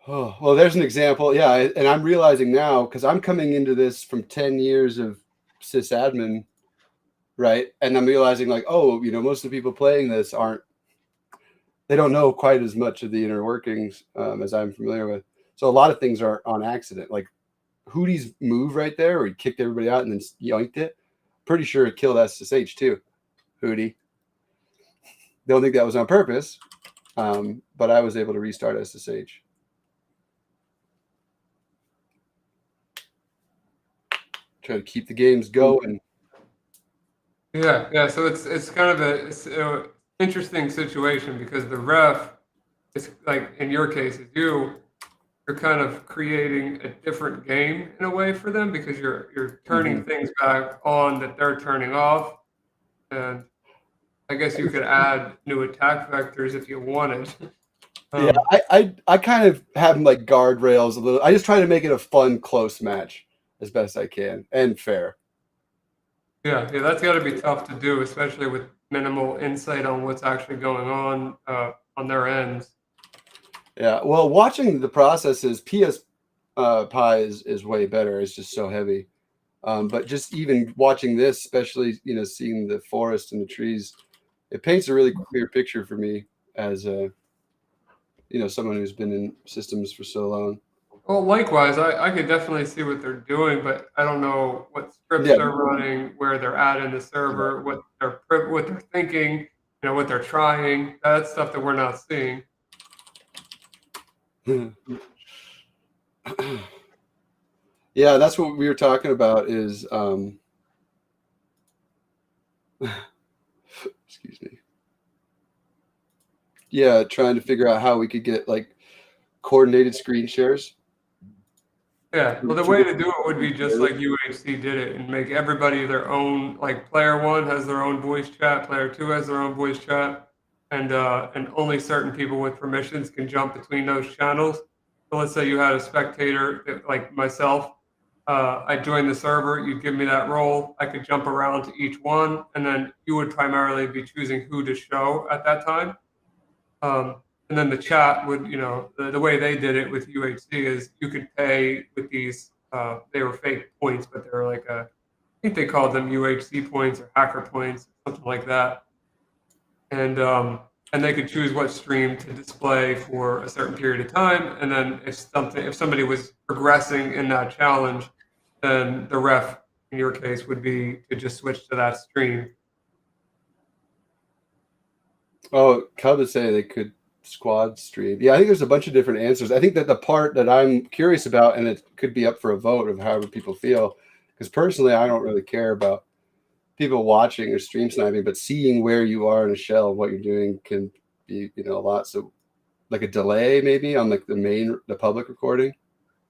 Oh, well, there's an example. Yeah, and I'm realizing now, because I'm coming into this from 10 years of sysadmin, right? And I'm realizing like, oh, most of the people playing this they don't know quite as much of the inner workings as I'm familiar with. So a lot of things are on accident. Like Hootie's move right there, where he kicked everybody out and then yoinked it. Pretty sure it killed SSH too, Hootie. Don't think that was on purpose, but I was able to restart SSH. Try to keep the games going. Yeah. So it's kind of a interesting situation because the ref is like in your case, you're kind of creating a different game in a way for them because you're turning things back on that they're turning off, and I guess you could add new attack vectors if you wanted. Yeah, I kind of have like guardrails a little. I just try to make it a fun, close match as best I can and fair. Yeah, that's got to be tough to do, especially with minimal insight on what's actually going on their ends. Yeah, well, watching the processes, PS Pi is way better. It's just so heavy. But just even watching this, especially seeing the forest and the trees, it paints a really clear picture for me as someone who's been in systems for so long. Well, likewise, I could definitely see what they're doing, but I don't know what scripts they're running, where they're at in the server, what they're thinking, what they're trying. That's stuff that we're not seeing. Yeah, that's what we were talking about is excuse me. Yeah, trying to figure out how we could get like coordinated screen shares. Yeah, well, the way to do it would be just like UHC did it and make everybody their own, like player one has their own voice chat, player two has their own voice chat, and only certain people with permissions can jump between those channels. So let's say you had a spectator like myself, I joined the server, you'd give me that role, I could jump around to each one, and then you would primarily be choosing who to show at that time. And then the chat would, the way they did it with UHC is you could pay with these, they were fake points, but they were like I think they called them UHC points or hacker points, something like that. And they could choose what stream to display for a certain period of time. And then if somebody was progressing in that challenge, then the ref, in your case, would be to just switch to that stream. Oh, how to say they could squad stream. Yeah, I think there's a bunch of different answers. I think that the part that I'm curious about, and it could be up for a vote of however people feel, because personally, I don't really care about people watching or stream sniping, but seeing where you are in a shell, what you're doing can be, a lot. So like a delay maybe on like the public recording?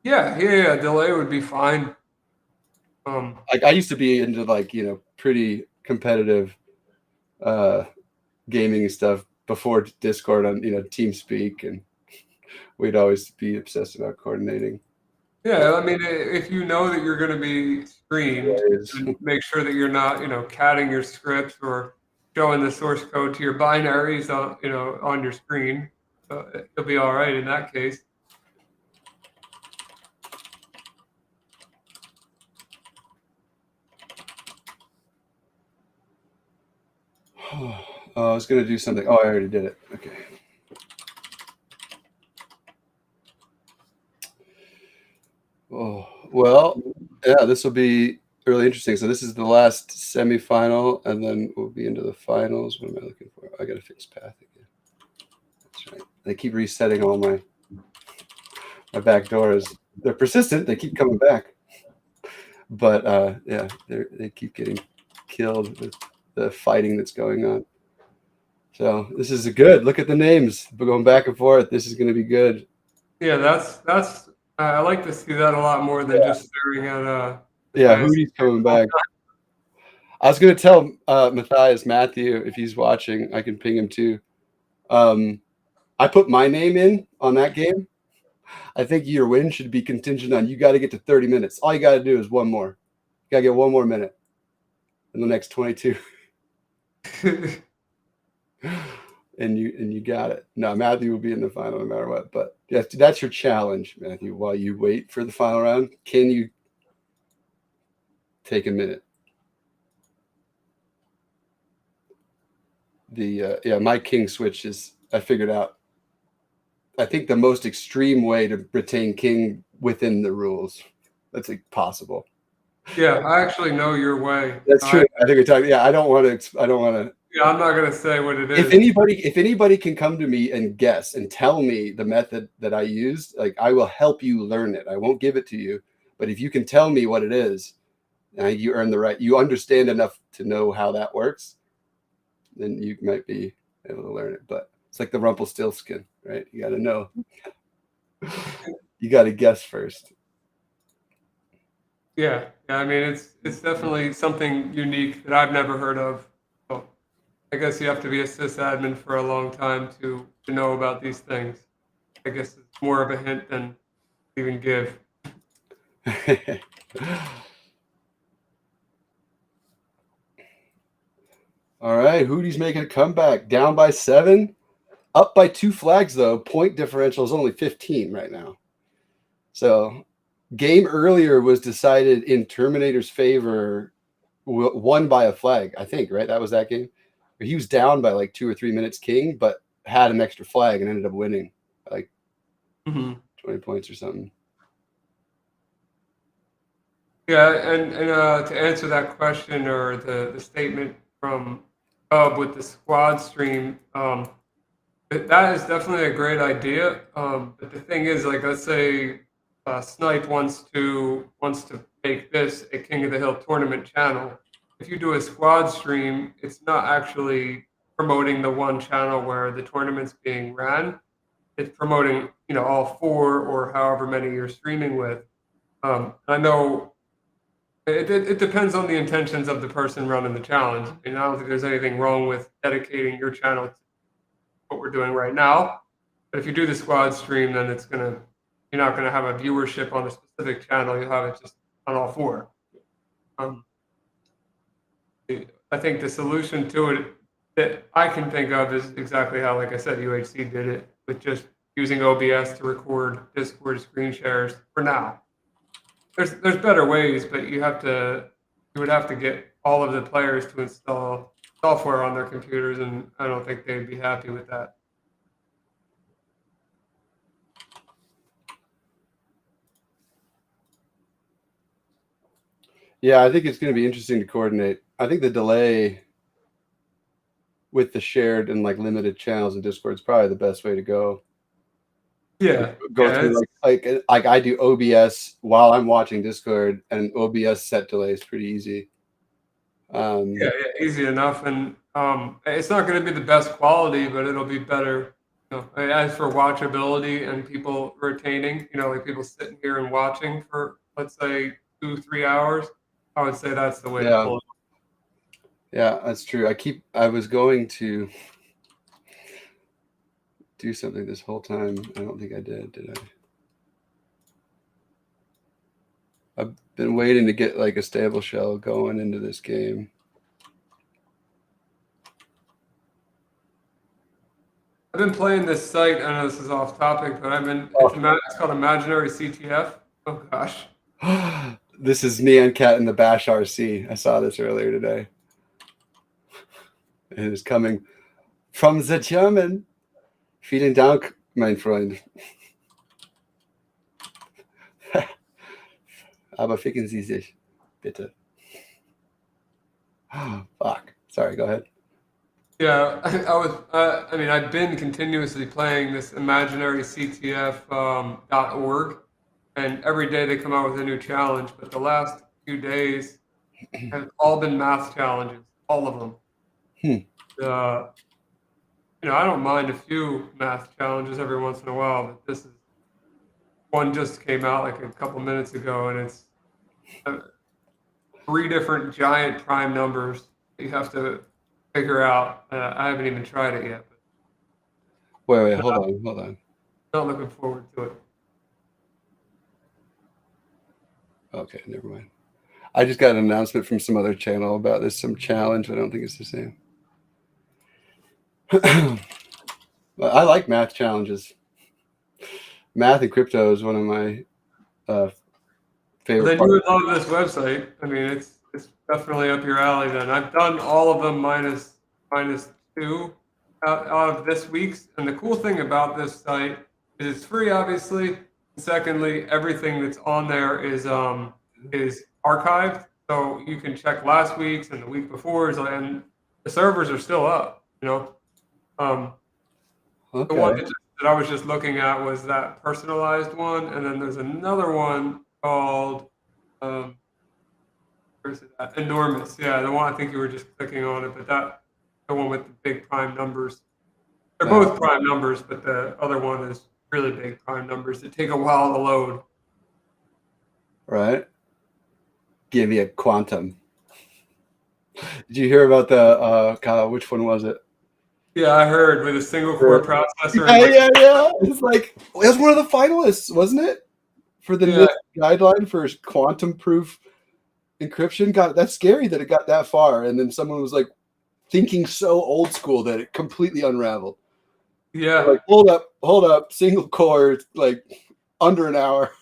Yeah, delay would be fine. Like I used to be into like, pretty competitive gaming and stuff before Discord on, TeamSpeak, and we'd always be obsessed about coordinating. Yeah, I mean, if you know that you're going to be streamed, then make sure that you're not, catting your scripts or showing the source code to your binaries on, on your screen. It'll be all right in that case. Oh, I was gonna do something. Oh, I already did it. Okay. Oh, well, yeah, this will be really interesting. So this is the last semifinal, and then we'll be into the finals. What am I looking for? I gotta fix path again. That's right. They keep resetting all my back doors. They're persistent. They keep coming back. But yeah, they keep getting killed with the fighting that's going on. So this is good. Look at the names. We're going back and forth. This is going to be good. Yeah, that's. I like to see that a lot more than just staring at. Yeah, Hootie's coming back. I was going to tell Matthew, if he's watching, I can ping him too. I put my name in on that game. I think your win should be contingent on you got to get to 30 minutes. All you got to do is one more. You got to get one more minute in the next 22. and you got it. No, Matthew will be in the final no matter what. But yeah, that's your challenge, Matthew. While you wait for the final round, can you take a minute? My king switch is, I figured out, I think the most extreme way to retain king within the rules that's possible. Yeah, I actually know your way. That's true. I think we're talking. Yeah, I don't want to. Yeah, I'm not gonna say what it is. If anybody can come to me and guess and tell me the method that I used, like I will help you learn it. I won't give it to you, but if you can tell me what it is, you earn the right. You understand enough to know how that works, then you might be able to learn it. But it's like the Rumpelstiltskin, right? You got to know. You got to guess first. Yeah. I mean, it's definitely something unique that I've never heard of. So I guess you have to be a sysadmin for a long time to know about these things. I guess it's more of a hint than even give. All right, Hootie's making a comeback. Down by 7, up by 2 flags though. Point differential is only 15 right now. So, game earlier was decided in Terminator's favor, won by a flag, I think, right? That was that game. He was down by like 2 or 3 minutes king, but had an extra flag and ended up winning like 20 points or something. Yeah, and to answer that question or the statement from with the squad stream, that is definitely a great idea. But the thing is, like, let's say Snipe wants to make this a King of the Hill tournament channel. If you do a squad stream, it's not actually promoting the one channel where the tournament's being ran. It's promoting, all 4 or however many you're streaming with. I know it depends on the intentions of the person running the challenge. And I don't think there's anything wrong with dedicating your channel to what we're doing right now. But if you do the squad stream, then you're not gonna have a viewership on a specific channel. You'll have it just on all 4. I think the solution to it that I can think of is exactly how, like I said, UHC did it with just using OBS to record Discord screen shares for now. There's better ways, but you would have to get all of the players to install software on their computers, and I don't think they'd be happy with that. Yeah, I think it's going to be interesting to coordinate. I think the delay with the shared and like limited channels in Discord is probably the best way to go. Yeah, through like I do OBS while I'm watching Discord, and OBS set delay is pretty easy. Yeah, easy enough, and it's not going to be the best quality, but it'll be better As for watchability and people retaining, like people sitting here and watching for, let's say, 2-3 hours, I would say that's the way to pull it. Yeah, that's true. I was going to do something this whole time. I don't think I did I? I've been waiting to get like a stable shell going into this game. I've been playing this site. I know this is off topic, but it's called Imaginary CTF. Oh gosh. This is Neon Cat in the Bash RC. I saw this earlier today. It is coming from the German. Vielen Dank, mein Freund. Aber ficken Sie sich, bitte. Oh, fuck. Sorry, go ahead. Yeah, I've been continuously playing this imaginary CTF.org, and every day they come out with a new challenge. But the last few days have all been math challenges, all of them. I don't mind a few math challenges every once in a while, but this is one just came out like a couple minutes ago, and it's 3 different giant prime numbers you have to figure out. I haven't even tried it yet. But wait, hold on. Not looking forward to it. Okay, never mind. I just got an announcement from some other channel about some challenge. I don't think it's the same. I like math challenges. Math and crypto is one of my favorite. Then you would love this website. I mean, it's definitely up your alley. Then I've done all of them minus 2 out of this week's. And the cool thing about this site is it's free, obviously. Secondly, everything that's on there is archived, so you can check last week's and the week before's, and the servers are still up. Okay. The one that I was just looking at was that personalized one, and then there's another one called where is it at? Enormous. Yeah, the one I think you were just clicking on it, but the one with the big prime numbers. They're both prime numbers, but the other one is really big prime numbers that take a while to load. Right. Give me a quantum. Did you hear about the Kyle, which one was it? Yeah, I heard, with a single core processor. Yeah. It's like, it was one of the finalists, wasn't it? For the NIST guideline for quantum proof encryption. That's scary that it got that far, and then someone was like thinking so old school that it completely unraveled. Yeah. Like, hold up, single core, like under an hour.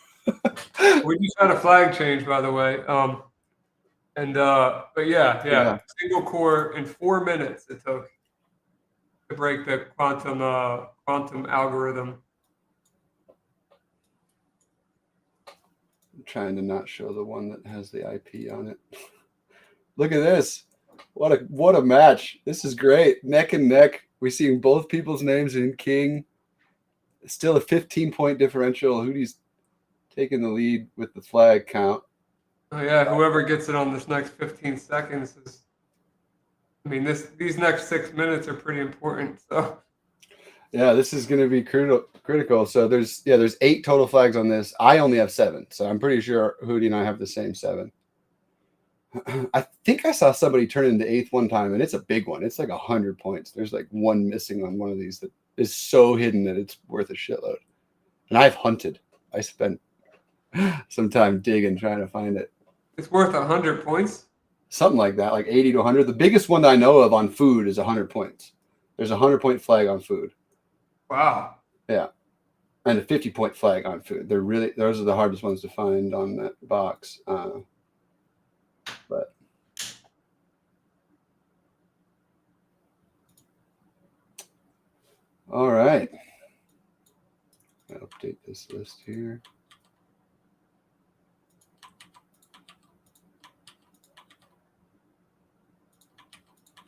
We just had a flag change, by the way. But yeah, single core in 4 minutes it took to break the quantum algorithm. I'm trying to not show the one that has the IP on it. Look at this. What a match. This is great. Neck and neck. We're seeing both people's names in king. Still a 15-point differential. Hootie's taking the lead with the flag count. Oh yeah, whoever gets it on this next 15 seconds is. I mean, these next 6 minutes are pretty important. So. Yeah, this is going to be critical. So there's 8 total flags on this. I only have 7, so I'm pretty sure Hootie and I have the same 7. I think I saw somebody turn into 8th one time, and it's a big one. It's like 100 points. There's like one missing on one of these that is so hidden that it's worth a shitload. And I've hunted. I spent some time digging, trying to find it. It's worth 100 points? Something like that, like 80 to 100. The biggest one that I know of on food is 100 points. There's a 100-point flag on food. Wow. Yeah. And a 50-point flag on food. Those are the hardest ones to find on that box. But all right. I'll update this list here.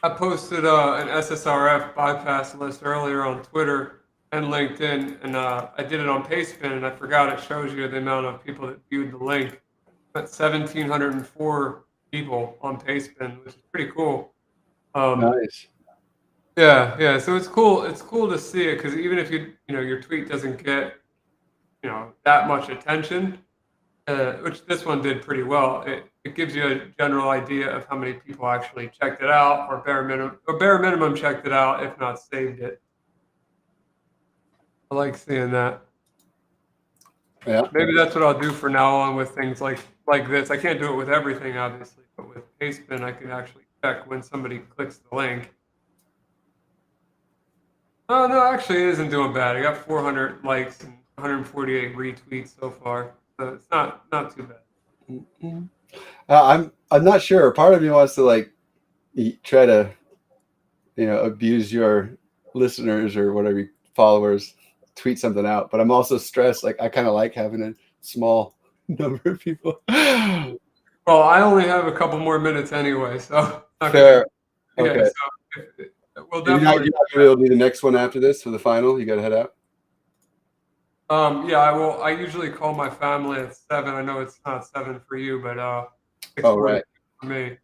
I posted an SSRF bypass list earlier on Twitter and LinkedIn, and I did it on Pastebin, and I forgot it shows you the amount of people that viewed the link. That's 1,704 people on Pastebin, which is pretty cool. Nice. Yeah. So it's cool. It's cool to see it because even if your tweet doesn't get that much attention, which this one did pretty well. It gives you a general idea of how many people actually checked it out, or bare minimum checked it out, if not saved it. I like seeing that. Yeah. Maybe that's what I'll do for now on with things like this. I can't do it with everything, obviously, but with Pastebin, I can actually check when somebody clicks the link. Oh no, actually, it isn't doing bad. I got 400 likes and 148 retweets so far, so it's not too bad. Mm-hmm. I'm not sure. Part of me wants to like try to abuse your listeners or whatever followers, tweet something out, but I'm also stressed. Like I kind of like having a small number of people. Well, I only have a couple more minutes anyway, so Fair. Okay. yeah. So we'll You're not definitely. gonna be able to do the next one after this for the final. You got to head out. Yeah, I will. I usually call my family at 7. I know it's not 7 for you, but Oh, right. for me.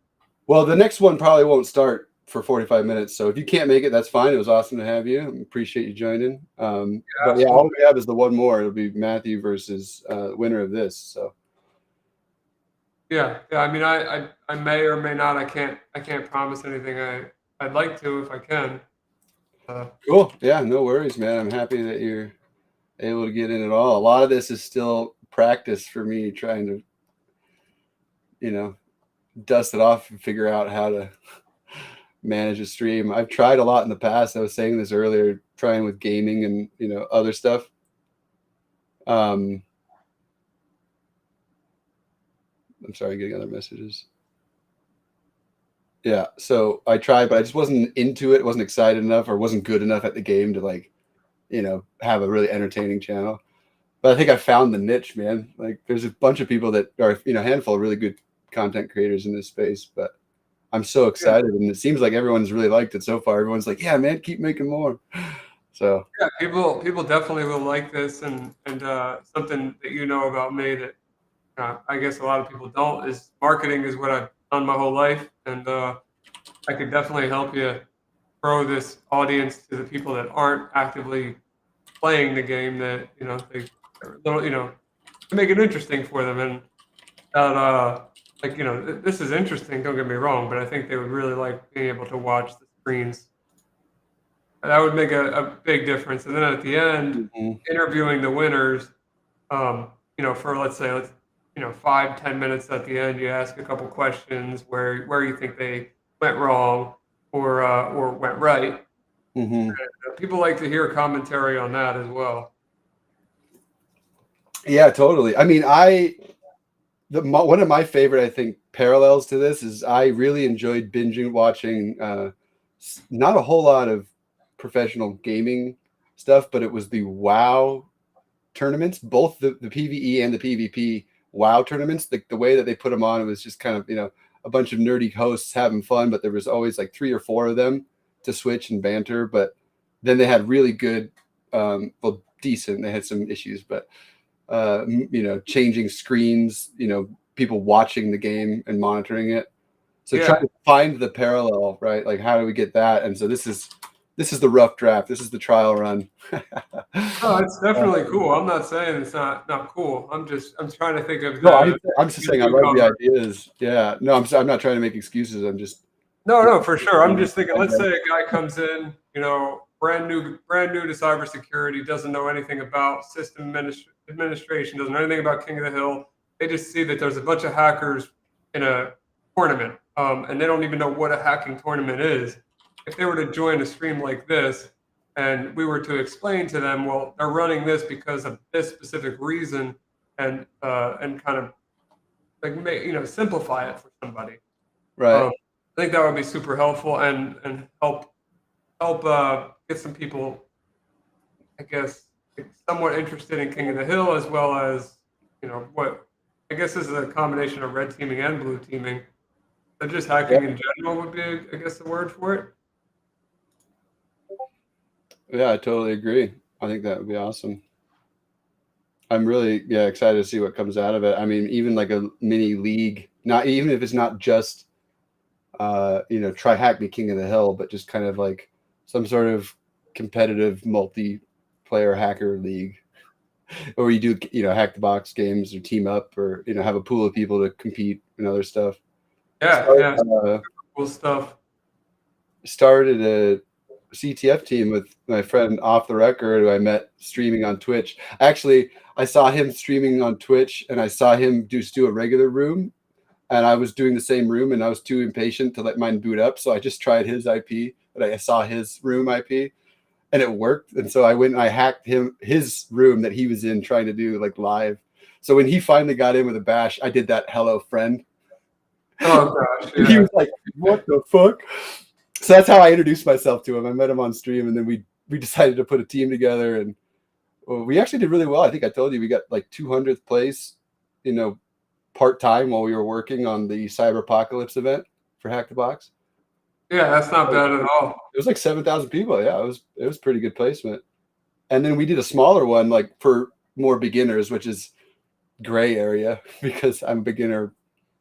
Well, the next one probably won't start for 45 minutes. So if you can't make it, that's fine. It was awesome to have you. I appreciate you joining. But yeah, all we have is the one more. It'll be Matthew versus winner of this. So Yeah. I mean, I may or may not. I can't promise anything. I'd like to if I can. cool. Yeah, no worries, man. I'm happy that you're able to get in at all. A lot of this is still practice for me, trying to, dust it off and figure out how to manage a stream. I've tried a lot in the past. I was saying this earlier, trying with gaming and other stuff. I'm sorry, getting other messages. Yeah, so I tried, but I just wasn't into it. Wasn't excited enough, or wasn't good enough at the game to have a really entertaining channel. But I think I found the niche, man. Like, there's a bunch of people that are, a handful of really good content creators in this space. But I'm so excited, and it seems like everyone's really liked it so far. Everyone's like, "Yeah, man, keep making more." So yeah, people definitely will like this, and something that about me that I guess a lot of people don't is marketing is what I've done my whole life, and I could definitely help you grow this audience to the people that aren't actively playing the game. That they're a little to make it interesting for them, and that this is interesting. Don't get me wrong, but I think they would really like being able to watch the screens. That would make a big difference. And then at the end, interviewing the winners, for let's say 5-10 minutes at the end, you ask a couple questions where you think they went wrong or went right. mm-hmm. People like to hear commentary on that as well. Yeah, totally. I mean, one of my favorite, I think, parallels to this is I really enjoyed binging watching not a whole lot of professional gaming stuff, but it was the WoW tournaments, both the PvE and the PvP WoW tournaments. The way that they put them on, it was just kind of a bunch of nerdy hosts having fun, but there was always like 3 or 4 of them to switch and banter. But then they had really good, well, decent. They had some issues, but changing screens, people watching the game and monitoring it. So trying to find the parallel, right? Like, how do we get that? And so this is the rough draft. This is the trial run. Oh, it's definitely cool. I'm not saying it's not cool. I'm trying to think of No, I'm just saying I love the ideas. Yeah. No, I'm not trying to make excuses. I'm just no, for sure. I'm just thinking. Let's say a guy comes in, brand new to cybersecurity, doesn't know anything about system administration, doesn't know anything about King of the Hill. They just see that there's a bunch of hackers in a tournament, and they don't even know what a hacking tournament is. If they were to join a stream like this, and we were to explain to them, well, they're running this because of this specific reason, and kind of simplify it for somebody. right. I think that would be super helpful and help get some people, I guess, somewhat interested in King of the Hill, as well as what I guess this is a combination of red teaming and blue teaming. So just hacking in general would be, I guess, the word for it. Yeah, I totally agree. I think that would be awesome. I'm really excited to see what comes out of it. I mean, even like a mini league, not even if it's not just try hack me King of the Hill, but just kind of like some sort of competitive multiplayer hacker league, or you do, you know, hack the box games or team up, or, you know, have a pool of people to compete and other stuff. Yeah, cool stuff. Started a CTF team with my friend Off the Record, who I met streaming on Twitch. Actually, I saw him streaming on Twitch, and I saw him do a regular room, and I was doing the same room, and I was too impatient to let mine boot up, so I just tried his IP, but I saw his room IP, and it worked. And so I went and I hacked his room that he was in, trying to do like live. So when he finally got in with a bash, I did that hello friend. Oh gosh, yeah. He was like, "What the fuck?" So that's how I introduced myself to him. I met him on stream, and then we decided to put a team together, and we actually did really well. I think I told you we got like 200th place, you know, part-time while we were working on the Cyber Apocalypse event for Hack the Box. Yeah, that's not bad at all. It was like 7,000 people. Yeah, it was pretty good placement. And then we did a smaller one, like for more beginners, which is gray area because I'm a beginner,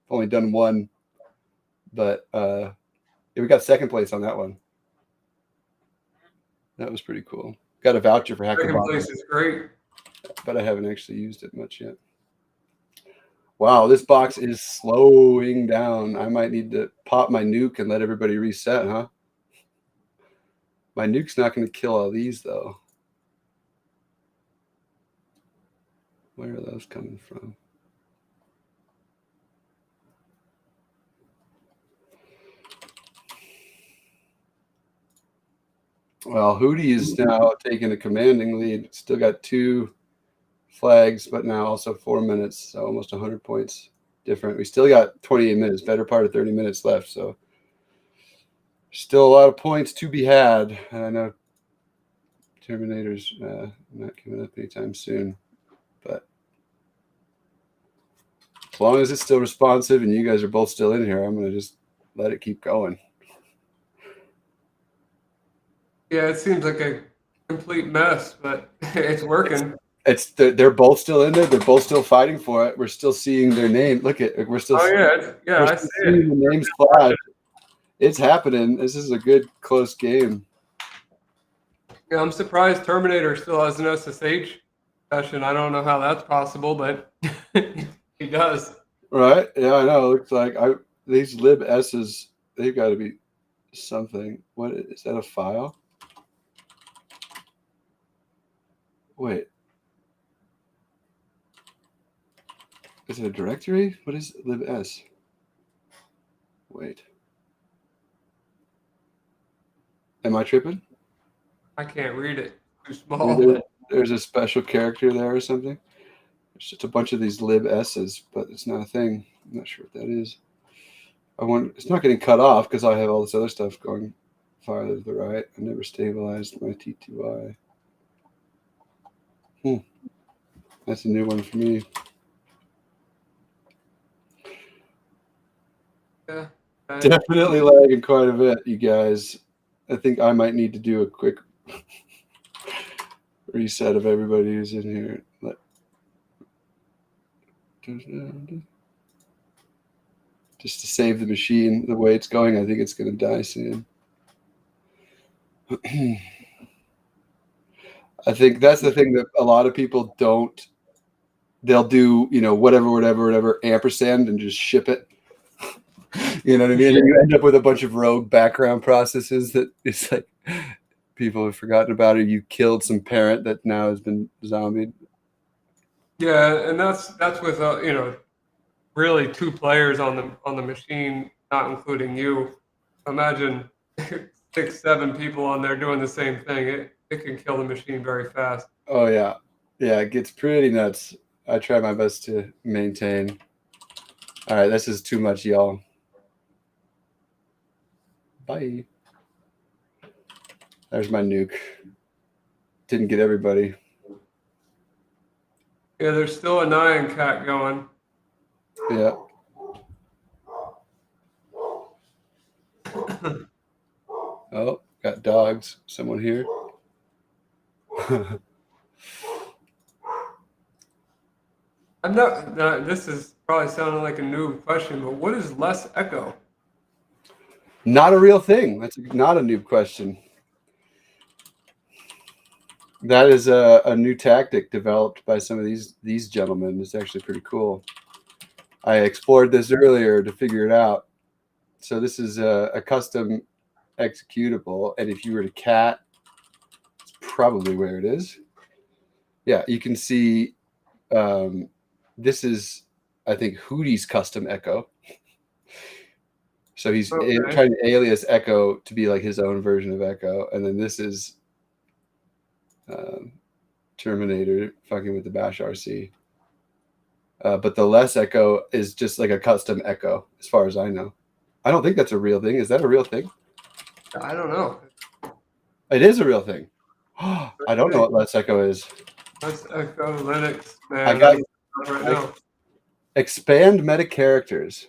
only done one, but we got second place on that one. That was pretty cool. Got a voucher for Hack the Box. Second place is great, But I haven't actually used it much yet. Wow, this box is slowing down. I might need to pop my nuke and let everybody reset, huh? My nuke's not going to kill all these, though. Where are those coming from? Well, Hootie is now taking a commanding lead. Still got 2 flags, but now also 4 minutes, so almost 100 points different. We still got 28 minutes, better part of 30 minutes left, so still a lot of points to be had. And I know Terminator's not coming up anytime soon, but as long as it's still responsive and you guys are both still in here, I'm going to just let it keep going. Yeah, it seems like a complete mess, but it's working. They're both still in there. They're both still fighting for it. We're still seeing their name. Look at we're still. Oh yeah, I see seeing the names flash. It's happening. This is a good close game. Yeah, I'm surprised Terminator still has an SSH session. I don't know how that's possible, but he does. Right? Yeah, I know. It looks like these lib s's. They've got to be something. What is that? A file? Wait. Is it a directory? What is libs? Wait. Am I tripping? I can't read it. Too small. There's a special character there or something. There's just a bunch of these lib s's, but it's not a thing. I'm not sure what that is. It's not getting cut off because I have all this other stuff going farther to the right. I never stabilized my T2I. That's a new one for me. Yeah. Definitely lagging quite a bit, you guys. I think I might need to do a quick reset of everybody who's in here. Just to save the machine the way it's going. I think it's going to die soon. I think that's the thing that a lot of people don't. They'll do, you know, whatever, ampersand and just ship it. You know what I mean? And you end up with a bunch of rogue background processes that it's like people have forgotten about, or you killed some parent that now has been zombied. Yeah, and that's with you know, really 2 players on the machine, not including you. Imagine 6, 7 people on there doing the same thing. It can kill the machine very fast. Oh yeah, it gets pretty nuts. I try my best to maintain. All right, this is too much, y'all. Bye. There's my nuke. Didn't get everybody. Yeah, there's still a Nyan cat going. Yeah. Oh, got dogs. Someone here. This is probably sounding like a noob question, but what is less echo? Not a real thing. That's not a noob question. That is a new tactic developed by some of these gentlemen. It's actually pretty cool. I explored this earlier to figure it out. So this is a custom executable, and if you were to cat, it's probably where it is. Yeah, you can see this is, I think, Hootie's custom echo. So he's trying to alias Echo to be like his own version of Echo, and then this is Terminator fucking with the Bash RC. But the less Echo is just like a custom Echo, as far as I know. I don't think that's a real thing. Is that a real thing? I don't know. It is a real thing. I don't know what less Echo is. Let's Echo Linux, man. I got right now. Expand meta characters.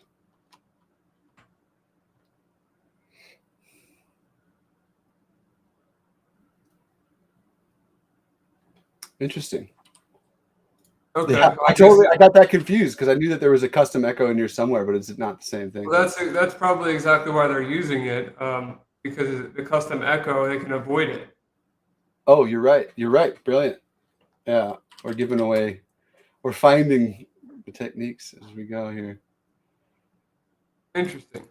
Interesting. Okay. Yeah, I got that confused because I knew that there was a custom Echo in here somewhere, but it's not the same thing. Well, that's probably exactly why they're using it, because the custom Echo, they can avoid it. Oh, you're right. You're right. Brilliant. Yeah, we're giving away, we're finding the techniques as we go here. Interesting.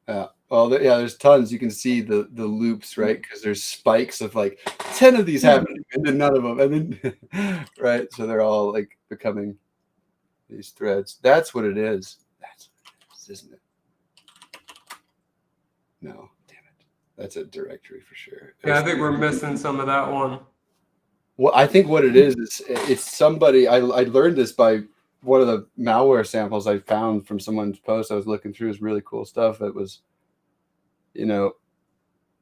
Yeah. Well, yeah, there's tons. You can see the loops, right? Because there's spikes of like 10 of these happening, and then none of them, and then right. So they're all like becoming these threads. That's what it is. That's what it is, isn't it? No, damn it. That's a directory for sure. Yeah, I think we're missing some of that one. Well, I think what it is it's somebody. I learned this by one of the malware samples I found from someone's post. I was looking through his really cool stuff. It was,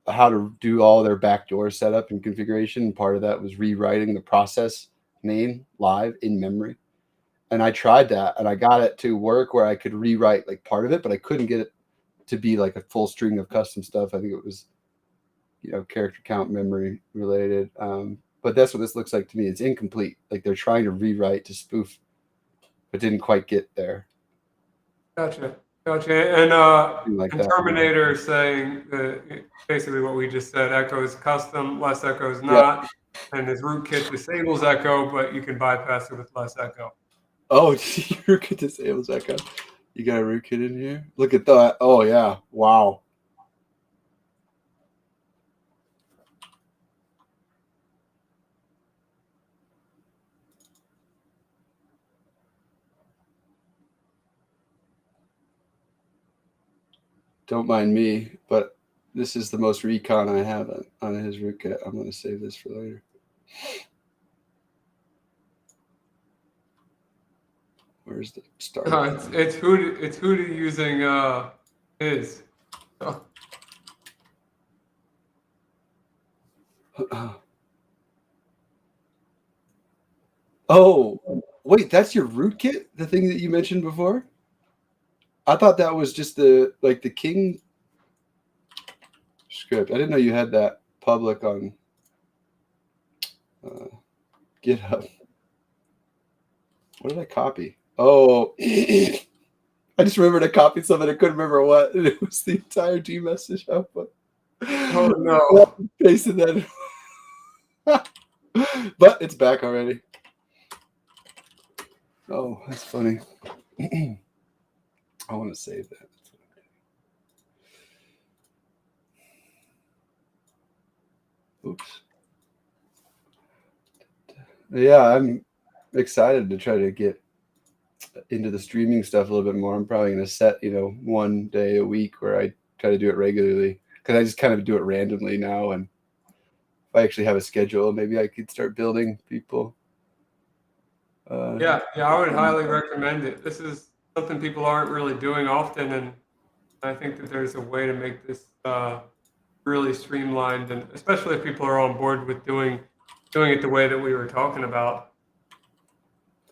how to do all their backdoor setup and configuration. And part of that was rewriting the process name live in memory. And I tried that and I got it to work where I could rewrite like part of it, but I couldn't get it to be like a full string of custom stuff. I think it was, character count memory related. But that's what this looks like to me. It's incomplete. Like they're trying to rewrite to spoof, but didn't quite get there. Gotcha. And Like Terminator saying basically what we just said, Echo is custom, less Echo is not. Yep. And his rootkit disables Echo, but you can bypass it with less Echo. Oh, your rootkit disables Echo. You got a rootkit in here? Look at that. Oh, yeah. Wow. Don't mind me, but this is the most recon I have on his rootkit. I'm going to save this for later. Where's the start? It's Hootie using his. Oh, wait, that's your rootkit? The thing that you mentioned before? I thought that was just the King script. I didn't know you had that public on GitHub. What did I copy? Oh, I just remembered I copied something. I couldn't remember what. And it was the entire G message output. Oh, no. Pasted that. But it's back already. Oh, that's funny. I want to save that. Oops. Yeah, I'm excited to try to get into the streaming stuff a little bit more. I'm probably going to set, 1 day a week where I try to do it regularly because I just kind of do it randomly now. And if I actually have a schedule, maybe I could start building people. Yeah, I would highly recommend it. This is something people aren't really doing often, and I think that there's a way to make this really streamlined, and especially if people are on board with doing it the way that we were talking about.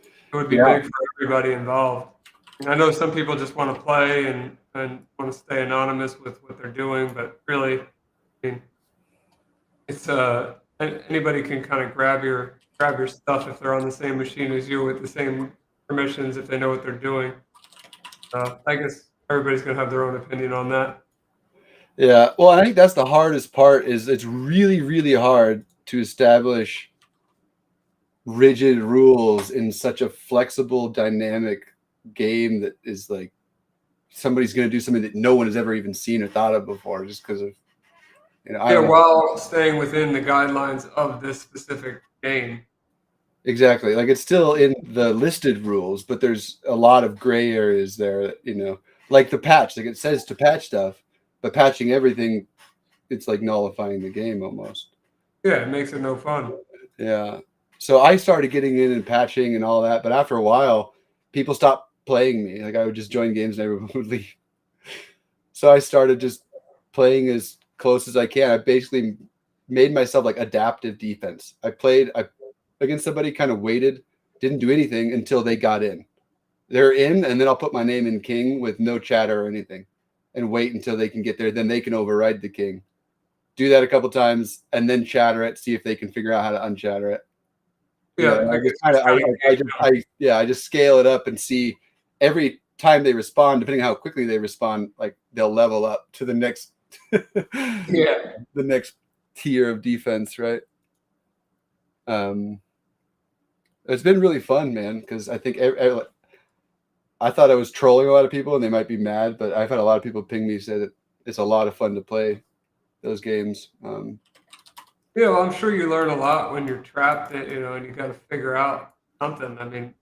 It would be big for everybody involved. And I know some people just want to play and want to stay anonymous with what they're doing, but really, I mean, it's anybody can kind of grab your stuff if they're on the same machine as you with the same permissions if they know what they're doing. I guess everybody's going to have their own opinion on that. Yeah, well, I think that's the hardest part. Is it's really, really hard to establish rigid rules in such a flexible, dynamic game that is like somebody's going to do something that no one has ever even seen or thought of before, just because of I don't know. While staying within the guidelines of this specific game. Exactly. Like it's still in the listed rules, but there's a lot of gray areas there, like the patch, like it says to patch stuff, but patching everything, it's like nullifying the game almost. Yeah, it makes it no fun. Yeah. So I started getting in and patching and all that, but after a while, people stopped playing me. Like I would just join games and everyone would leave. So I started just playing as close as I can. I basically made myself like adaptive defense. I against somebody, kind of waited, didn't do anything until they got in. They're in, and then I'll put my name in king with no chatter or anything and wait until they can get there. Then they can override the king. Do that a couple times and then chatter it, see if they can figure out how to unchatter it. Yeah, I just scale it up and see every time they respond, depending on how quickly they respond, like they'll level up to the next the next tier of defense, right? It's been really fun, man, because I think I thought I was trolling a lot of people and they might be mad, but I've had a lot of people ping me, say that it's a lot of fun to play those games. Well, I'm sure you learn a lot when you're trapped, and you got to figure out something. I mean,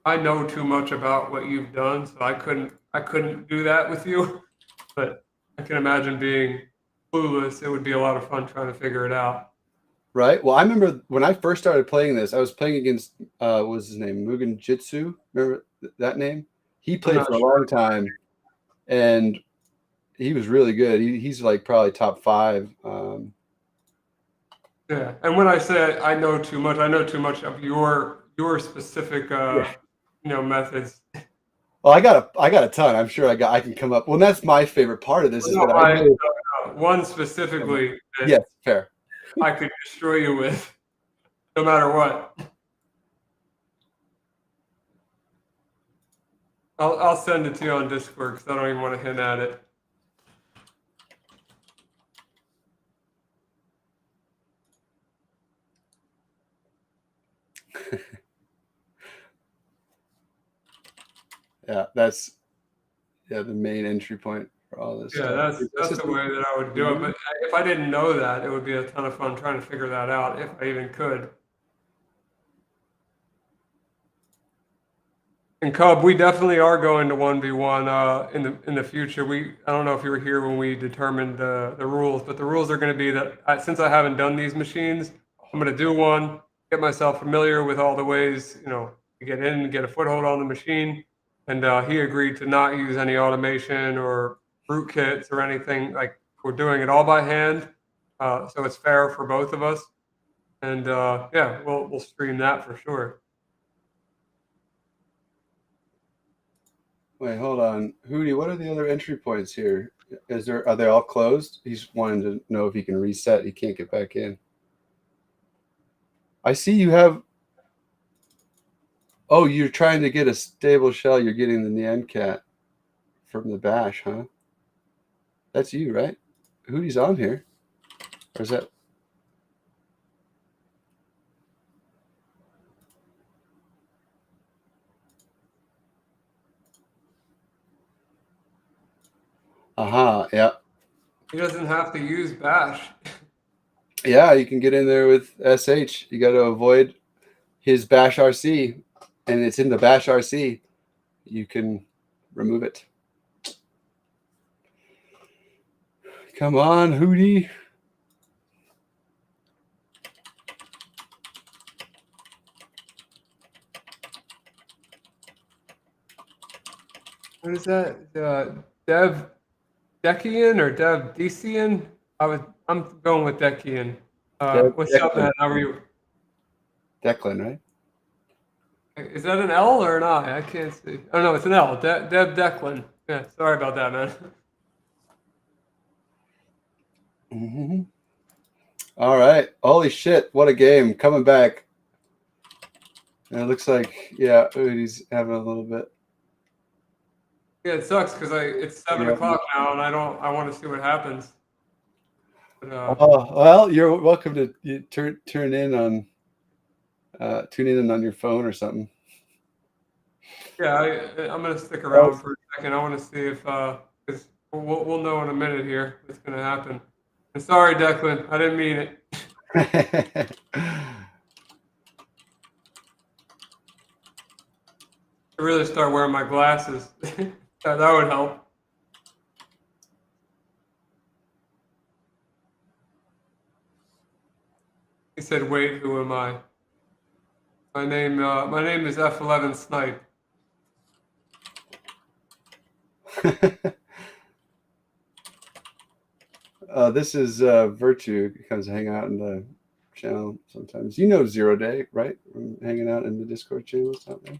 I know too much about what you've done, so I couldn't do that with you. But I can imagine being clueless. It would be a lot of fun trying to figure it out. Right. Well, I remember when I first started playing this, I was playing against what was his name? Mugen Jitsu. Remember that name? He played for a long time, and he was really good. He's like probably top 5. Yeah, and when I say I know too much, I know too much of your specific methods. Well, I got a ton. I'm sure I can come up. Well, that's my favorite part of this is that I know one specifically. Yes, fair. I could destroy you with, no matter what. I'll send it to you on Discord because I don't even want to hint at it. Yeah, that's the main entry point for all this. Yeah, that's the way that I would do it. But if I didn't know that, it would be a ton of fun trying to figure that out if I even could. And Cub, we definitely are going to 1v1 in the future. I don't know if you were here when we determined the rules, but the rules are going to be that since I haven't done these machines, I'm going to do one, get myself familiar with all the ways to get in, get a foothold on the machine. And he agreed to not use any automation or rootkits or anything. Like we're doing it all by hand, so it's fair for both of us. And we'll stream that for sure. Wait, hold on. Hootie, what are the other entry points here? Are they all closed? He's wanting to know if he can reset. He can't get back in. I see you have. Oh, you're trying to get a stable shell. You're getting the Nyan Cat from the bash, huh? That's you, right? Hootie's on here. Or is that? Aha, yeah. He doesn't have to use bash. Yeah, you can get in there with SH. You got to avoid his bash RC, and it's in the bash RC. You can remove it. Come on, Hootie. What is that? Dev Decian or Dev Decian? I'm going with Decian. What's up, man? How are you? Declan, right? Is that an L or an I? I can't see. Oh no, it's an L. Dev Declan. Yeah, sorry about that, man. Mm-hmm. All right. Holy shit! What a game! Coming back. And it looks like he's having a little bit. Yeah, it sucks because it's 7 o'clock now, and I want to see what happens. But, well, you're welcome to tune in on your phone or something. yeah, I'm gonna stick around for a second. I want to see if because we'll know in a minute here what's gonna happen. And sorry, Declan, I didn't mean it. I really start wearing my glasses. that would help. He said, "Wait, who am I?" My name is F11 Snipe. This is Virtue. He comes hang out in the channel sometimes. You know 0 Day, right? From hanging out in the Discord channel something.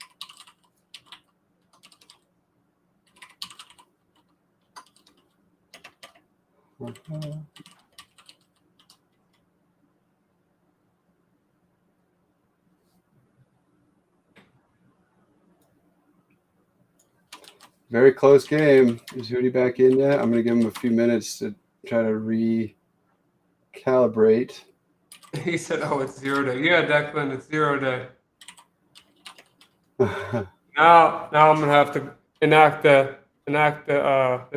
Very close game. Is Hootie back in yet? I'm going to give him a few minutes to try to recalibrate. He said, "Oh, it's 0 Day." Yeah, Declan, it's 0 Day. Now I'm gonna have to enact the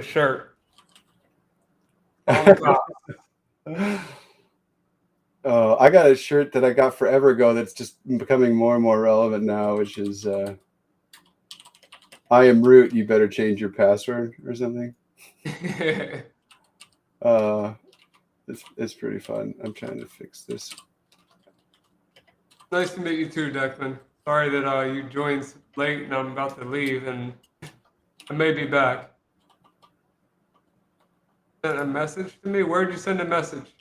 shirt. Oh, I got a shirt that I got forever ago that's just becoming more and more relevant now, which is I am root, you better change your password or something. It's pretty fun. I'm trying to fix this. Nice to meet you too, Declan. Sorry that you joined late and I'm about to leave, and I may be back. Sent a message to me? Where'd you send a message?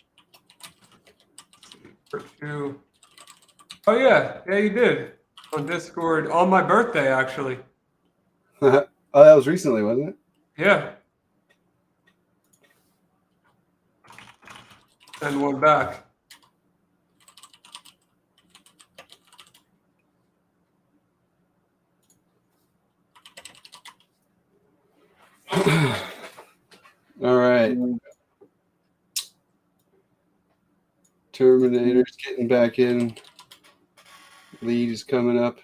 Oh yeah, you did. On Discord, on my birthday, actually. Oh, that was recently, wasn't it? Yeah. Send one back. All right. Terminator's getting back in. Lead is coming up.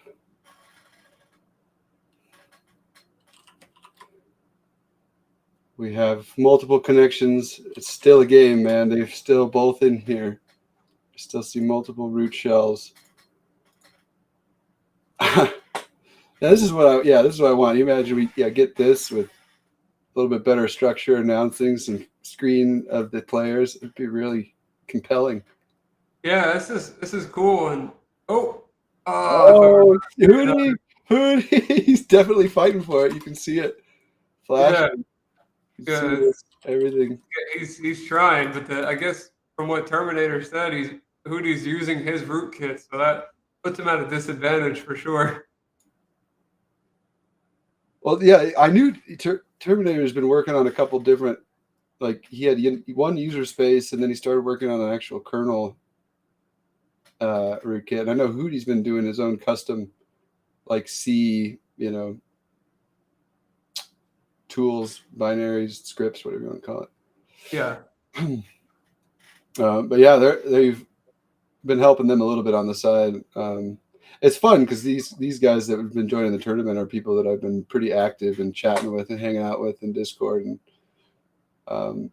We have multiple connections. It's still a game, man. They're still both in here. I still see multiple root shells. This is what I want. You imagine we get this with a little bit better structure, announcing some screen of the players. It'd be really compelling. Yeah, this is cool. And Hootie, he's definitely fighting for it. You can see it flashing. Yeah, everything. He's trying, but I guess from what Terminator said, Hootie's using his rootkit, so that puts him at a disadvantage for sure. Well, yeah, I knew Terminator's been working on a couple different, like he had one user space, and then he started working on an actual kernel rootkit. I know Hootie's been doing his own custom, like C, tools, binaries, scripts, whatever you want to call it. Yeah. But yeah, they've been helping them a little bit on the side. It's fun because these guys that have been joining the tournament are people that I've been pretty active and chatting with and hanging out with in Discord, and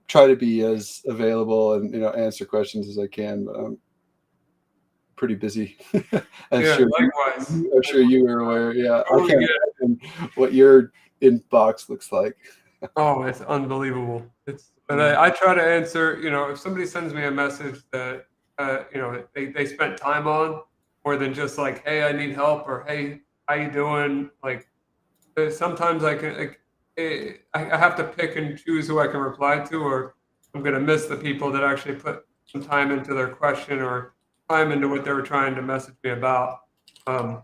try to be as available and answer questions as I can. But I'm pretty busy. I'm sure you are aware. Yeah, I can't imagine what your inbox looks like. Oh, it's unbelievable. But I try to answer. If somebody sends me a message that they spent time on, more than just like, hey, I need help, or hey, how you doing? Like sometimes I have to pick and choose who I can reply to, or I'm gonna miss the people that actually put some time into their question or time into what they were trying to message me about. And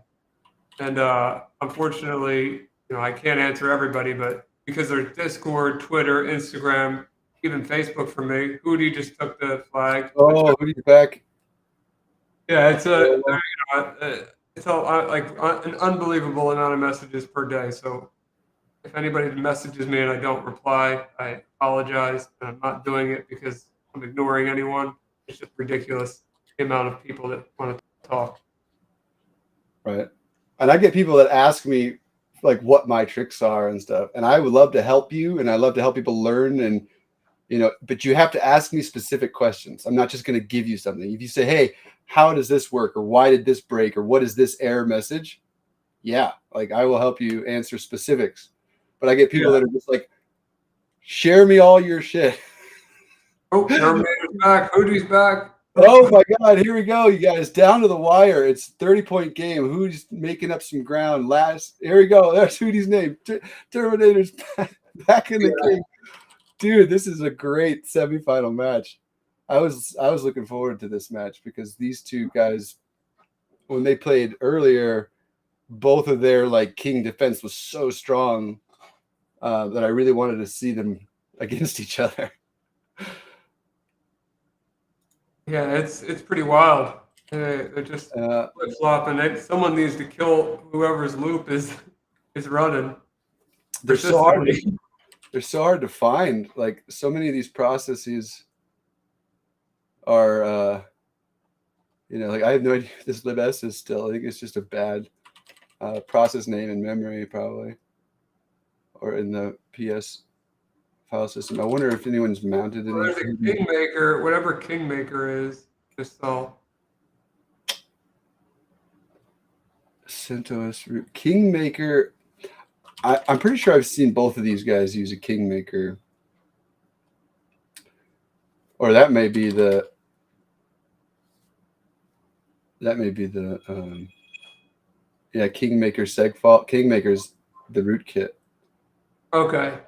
unfortunately, I can't answer everybody, but because there's Discord, Twitter, Instagram, even Facebook for me. Hootie just took the flag. Oh, Hootie's back. Yeah, it's an unbelievable amount of messages per day. So if anybody messages me and I don't reply, I apologize. And I'm not doing it because I'm ignoring anyone. It's just ridiculous the amount of people that want to talk. Right. And I get people that ask me like what my tricks are and stuff. And I would love to help you, and I love to help people learn, and but you have to ask me specific questions. I'm not just going to give you something. If you say, hey, how does this work? Or why did this break? Or what is this error message? Yeah, like I will help you answer specifics. But I get people that are just like, share me all your shit. Oh, Terminator's back. Hoodie's back. Oh my God, here we go, you guys. Down to the wire. It's 30-point game. Hoodie's making up some ground. Here we go. There's Hoodie's name. Terminator's back in the game. Dude, this is a great semifinal match. I was looking forward to this match because these two guys, when they played earlier, both of their like king defense was so strong that I really wanted to see them against each other. Yeah, it's pretty wild. They're just flip flopping. Someone needs to kill whoever's loop is running. They're so hard. They're so hard to find. Like so many of these processes are, like I have no idea if this libs is still. I think it's just a bad process name in memory, probably, or in the PS file system. I wonder if anyone's mounted any. There's a Kingmaker, whatever Kingmaker is, just all. CentOS root Kingmaker. I'm pretty sure I've seen both of these guys use a Kingmaker, or that may be the. Kingmaker segfault. Kingmaker's the rootkit. Okay.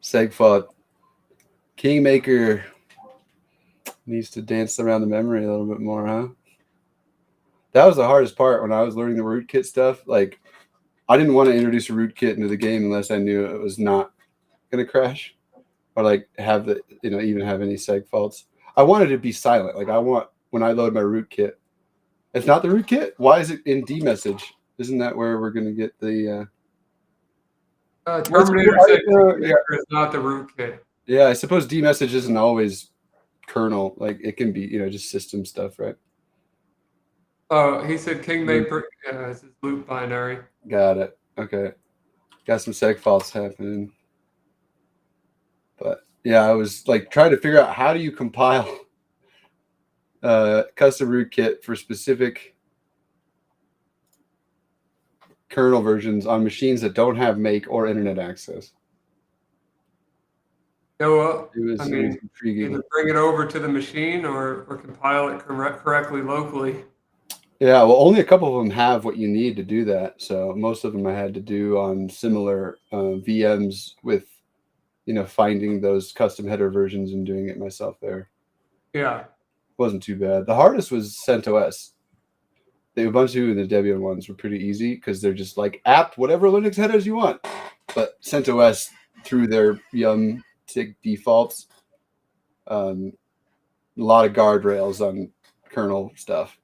Segfault. Kingmaker needs to dance around the memory a little bit more, huh? That was the hardest part when I was learning the rootkit stuff. Like, I didn't want to introduce a rootkit into the game unless I knew it was not going to crash or like have the even have any seg faults. I wanted it to be silent. Like I want when I load my rootkit. It's not the rootkit. Why is it in D message? Isn't that where we're going to get the? Terminator is not the rootkit. Yeah, I suppose D message isn't always kernel. Like it can be, just system stuff, right? Oh, he said Kingmaker. Yeah, it's his loop binary. Got it. Okay, got some seg faults happening. But yeah, I was like trying to figure out how do you compile custom rootkit for specific kernel versions on machines that don't have make or internet access. So, it was intriguing. Either bring it over to the machine or compile it correctly locally. Yeah, well, only a couple of them have what you need to do that. So most of them I had to do on similar VMs with, finding those custom header versions and doing it myself there. Yeah. It wasn't too bad. The hardest was CentOS. The Ubuntu and the Debian ones were pretty easy because they're just like apt whatever Linux headers you want. But CentOS, through their yum TIG defaults, a lot of guardrails on kernel stuff.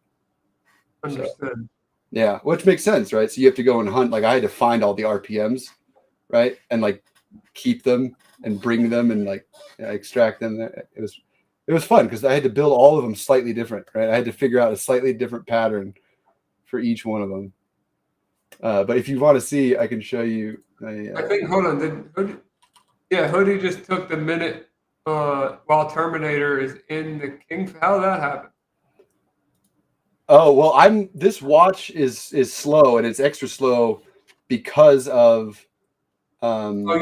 Understood. So, yeah, which makes sense, right? So you have to go and hunt. Like I had to find all the RPMs, right, and like keep them and bring them and like extract them. It was fun because I had to build all of them slightly different, right? I had to figure out a slightly different pattern for each one of them. But if you want to see, I can show you. I think. Hold on. Hoodie just took the minute while Terminator is in the King. How did that happen? Oh, well, this watch is slow, and it's extra slow because of you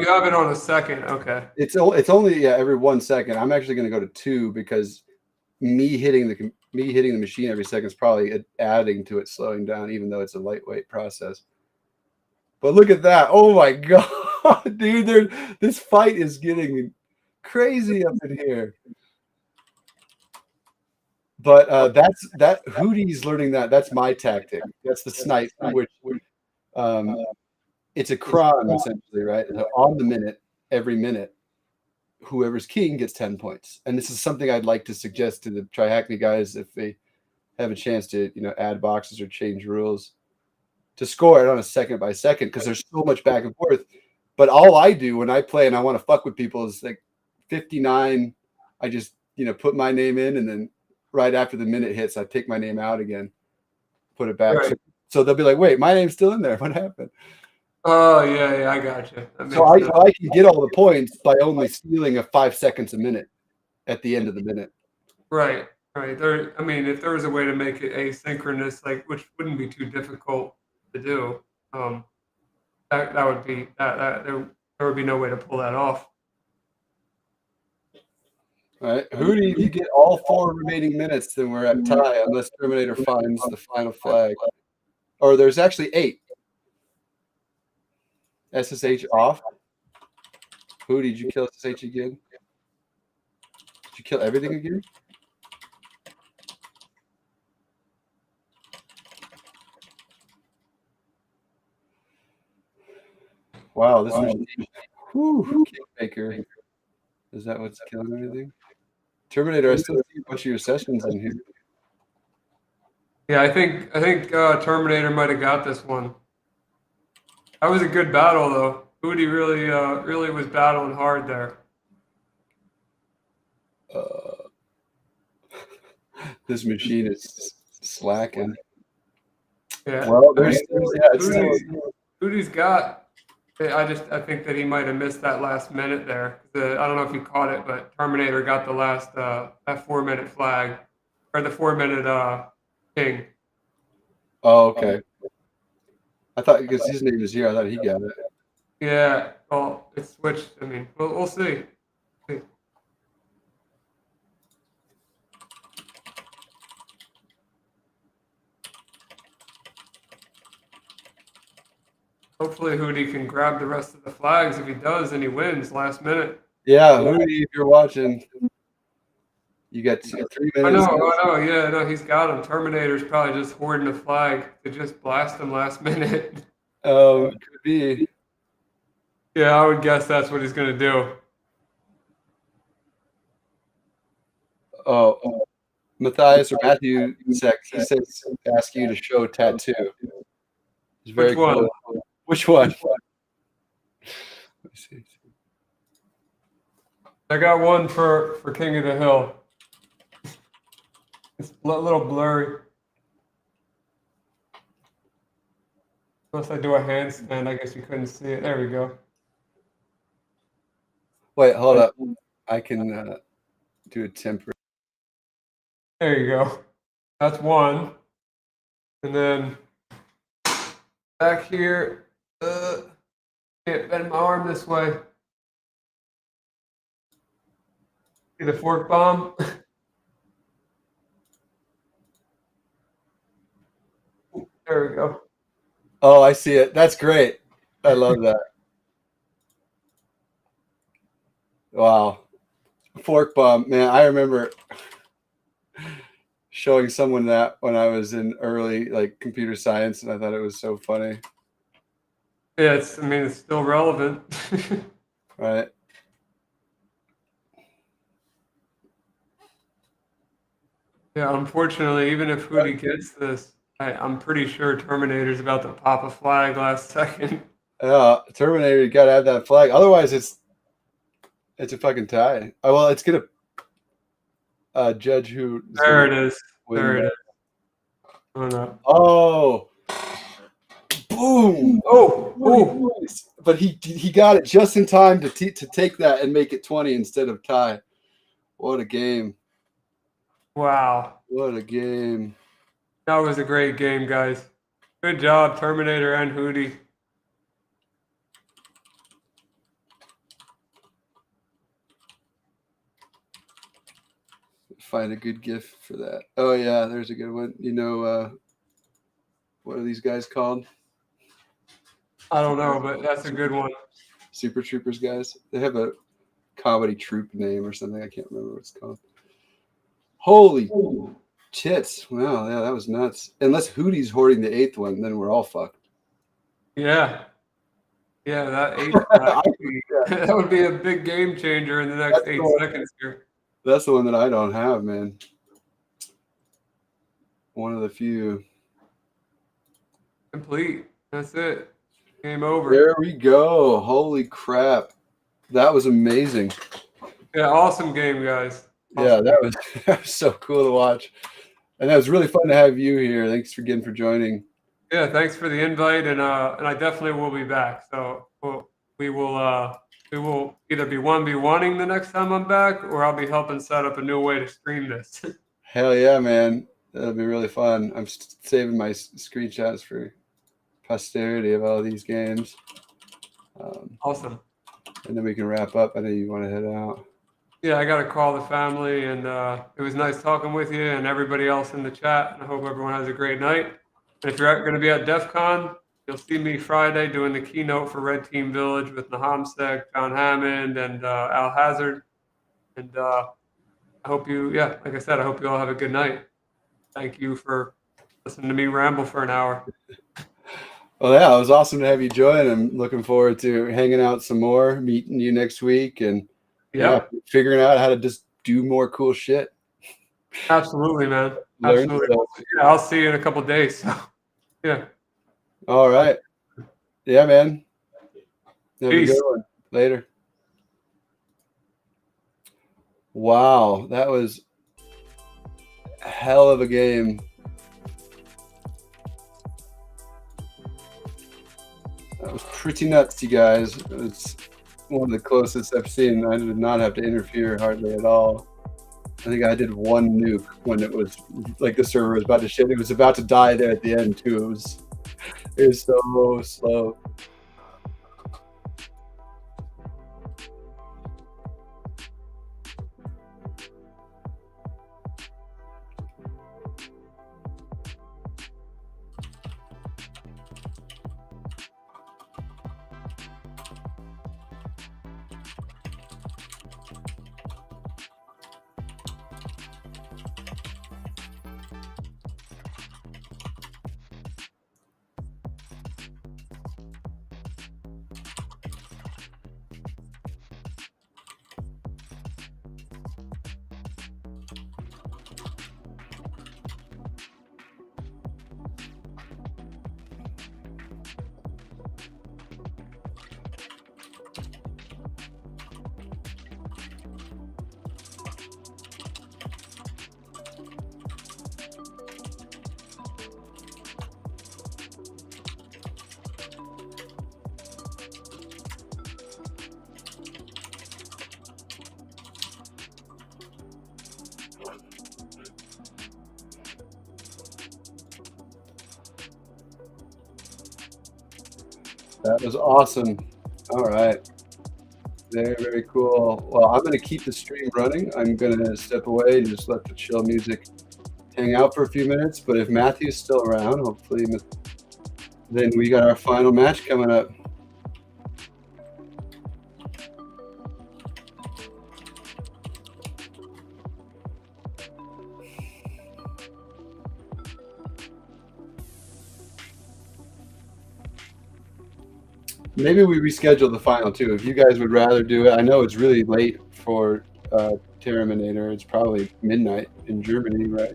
have it on a second. Okay. It's only every 1 second. I'm actually going to go to 2 because me hitting the machine every second is probably adding to it slowing down, even though it's a lightweight process. But look at that. Oh my God, dude, this fight is getting crazy up in here. But that Hoodie's learning that. That's my tactic. That's the snipe, which it's a cron essentially, right? So on the minute, every minute, whoever's king gets 10 points. And this is something I'd like to suggest to the Trihackney guys if they have a chance to, add boxes or change rules. to score it on a second by second because there's so much back and forth. But all I do when I play and I want to fuck with people is like 59. I just put my name in, and then right after the minute hits, I take my name out again, put it back. Right. So they'll be like, "Wait, my name's still in there. What happened?" Oh yeah, I got you. So I can get all the points by only stealing a 5 seconds a minute at the end of the minute. Right. There. I mean, if there was a way to make it asynchronous, like which wouldn't be too difficult to do, that would be that there would be no way to pull that off. All right, Hootie, if you get all 4 remaining minutes, then we're at tie unless Terminator finds the final flag. Or there's actually 8. SSH off. Hootie, did you kill SSH again? Did you kill everything again? Wow, this is Kingmaker. Is that what's killing everything? Terminator, I still see a bunch of your sessions in here. Yeah, I think Terminator might have got this one. That was a good battle though. Hootie really was battling hard there. This machine is slacking. Yeah. Well, Hootie's got. I think that he might have missed that last minute there. I don't know if you caught it, but Terminator got the last that 4-minute flag or the 4-minute king. Oh, okay. I thought because his name is here, I thought he got it. Yeah. Well, it's switched. I mean, we'll see. Hopefully Hootie can grab the rest of the flags. If he does, then he wins last minute. Yeah, Hootie, if you're watching, you got 3 minutes. I know. Yeah, no, he's got him. Terminator's probably just hoarding a flag to just blast him last minute. Oh, could be. Yeah, I would guess that's what he's going to do. Oh, Matthias or Matthew Sec, he says ask you to show tattoo. It's very Which one? cool. Which one? Let's see. I got one for King of the Hill. It's a little blurry. Unless I do a handstand, I guess you couldn't see it. There we go. Wait, hold up. I can do a temporary. There you go. That's one. And then back here, can't bend my arm this way. See the fork bomb? There we go. Oh, I see it. That's great. I love that. Wow. Fork bomb. Man, I remember showing someone that when I was in early computer science, and I thought it was so funny. Yeah, it's still relevant. Right. Yeah, unfortunately, even if Hootie gets this, I'm pretty sure Terminator's about to pop a flag last second. Yeah, Terminator, you gotta have that flag. Otherwise, it's a fucking tie. Oh, well, it's gonna judge who. There it is. Win. There it is. Oh no. Oh, boom! Oh. But he got it just in time to take that and make it 20 instead of tie. What a game! Wow. What a game! That was a great game, guys. Good job, Terminator and Hootie. Find a good GIF for that. Oh yeah, there's a good one. What are these guys called? I don't know, but that's a good one. Super Troopers guys. They have a comedy troupe name or something. I can't remember what it's called. Holy tits. Wow, yeah, that was nuts. Unless Hootie's hoarding the 8th one, then we're all fucked. Yeah. Yeah, that 8th that would be a big game changer in the next 8 seconds here. That's the one that I don't have, man. One of the few. Complete. That's it. Game over. There we go. Holy crap. That was amazing. Yeah, awesome game, guys. Yeah, Awesome that game. was so cool to watch. And that was really fun to have you here. Thanks again for joining. Yeah, thanks for the invite, and I definitely will be back. So we will either be 1v1ing the next time I'm back, or I'll be helping set up a new way to stream this. Hell yeah, man. That'll be really fun. I'm saving my screenshots for posterity of all these games. Awesome. And then we can wrap up. I know you want to head out. Yeah, I got to call the family, and it was nice talking with you and everybody else in the chat. And I hope everyone has a great night. And if you're going to be at DEF CON, you'll see me Friday doing the keynote for Red Team Village with Nahamsek, John Hammond, and Al Hazard. And I hope you, yeah, like I said, I hope you all have a good night. Thank you for listening to me ramble for an hour. Well, yeah, it was awesome to have you join. I'm looking forward to hanging out some more, meeting you next week, and figuring out how to just do more cool shit. Absolutely, man. Learn Absolutely. stuff. Yeah, I'll see you in a couple of days. So, yeah. All right. Yeah, man. Have Peace. a good one. Later. Wow, that was a hell of a game. That was pretty nuts, you guys. It was one of the closest I've seen. I did not have to interfere hardly at all. I think I did one nuke when it was like the server was about to shit. It was about to die there at the end too. It was so slow. That was awesome. All right. Very, very cool. Well, I'm going to keep the stream running. I'm going to step away and just let the chill music hang out for a few minutes. But if Matthew's still around, hopefully, then we got our final match coming up. Maybe we reschedule the final too. If you guys would rather do it, I know it's really late for Terminator. It's probably midnight in Germany, right?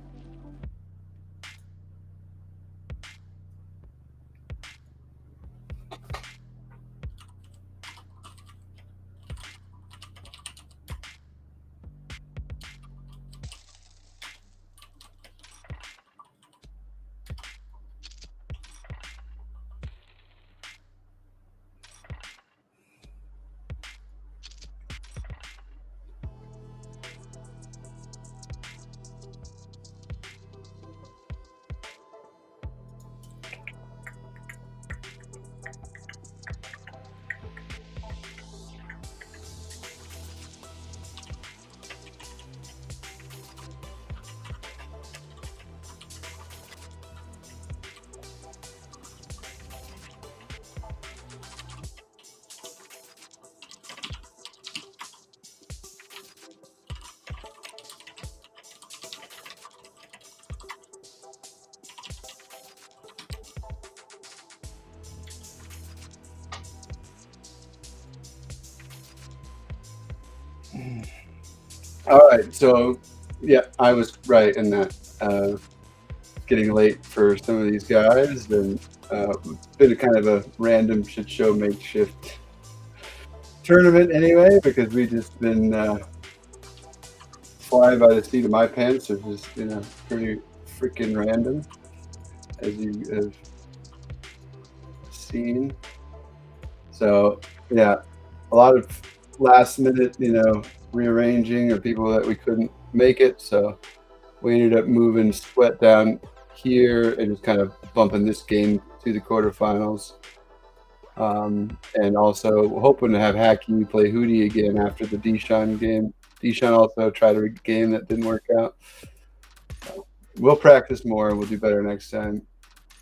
All right, so yeah, I was right in that. Getting late for some of these guys, and It's been a kind of a random shit show makeshift tournament anyway, because we just been flying by the seat of my pants, which is pretty freaking random, as you have seen. So yeah, a lot of last minute rearranging, or people that we couldn't make it, so we ended up moving Sweat down here and just kind of bumping this game to the quarterfinals. And also hoping to have Hacky play Hootie again after the Deshaun game. Deshaun also tried a game that didn't work out. We'll practice more and we'll do better next time.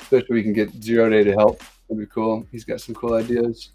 Especially we can get 0 Day to help. That'd be cool. He's got some cool ideas.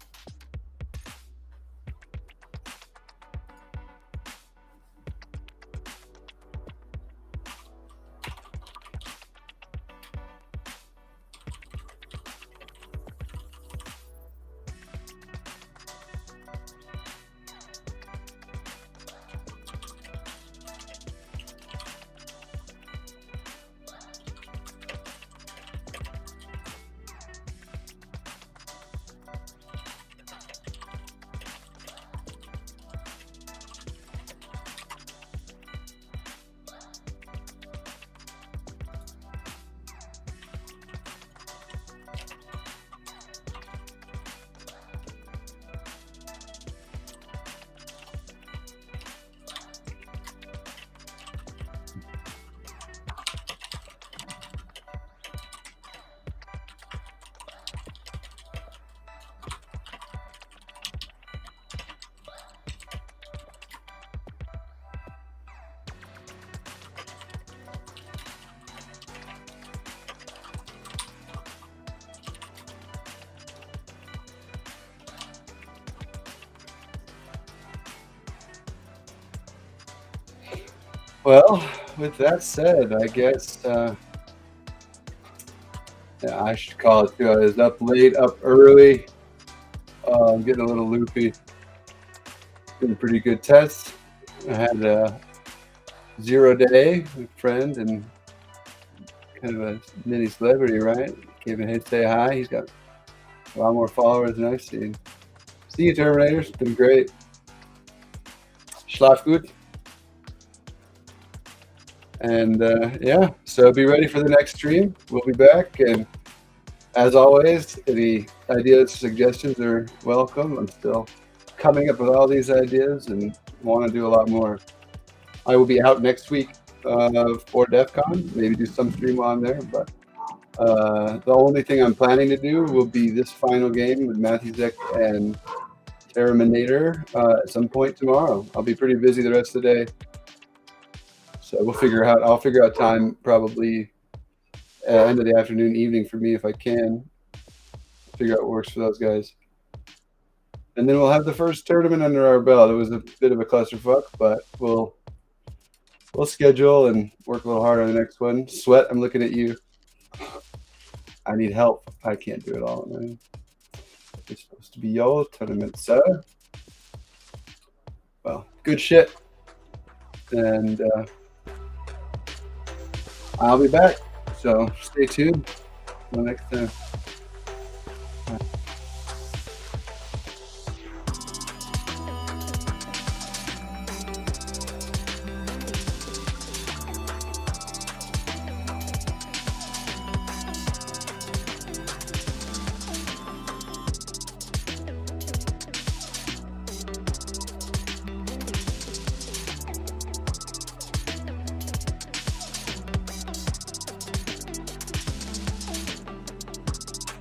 Well, with that said, I guess yeah, I should call it too. I was up late, up early, getting a little loopy. Been a pretty good test. I had a 0 Day, a friend, and kind of a mini celebrity, right? Gave him a hit, say hi. He's got a lot more followers than I've seen. See you, Terminators. Been great. Schlaf gut. And yeah, so be ready for the next stream. We'll be back. And as always, any ideas, suggestions are welcome. I'm still coming up with all these ideas and want to do a lot more. I will be out next week for DEF CON. Maybe do some stream on there. But the only thing I'm planning to do will be this final game with Matthew Zek and Terminator at some point tomorrow. I'll be pretty busy the rest of the day. So I'll figure out time probably end of the afternoon, evening for me if I can. Figure out what works for those guys. And then we'll have the first tournament under our belt. It was a bit of a clusterfuck, but we'll schedule and work a little harder on the next one. Sweat, I'm looking at you. I need help. I can't do it all, man. It's supposed to be your tournament, sir. Well, good shit. And I'll be back. So stay tuned. Until next time.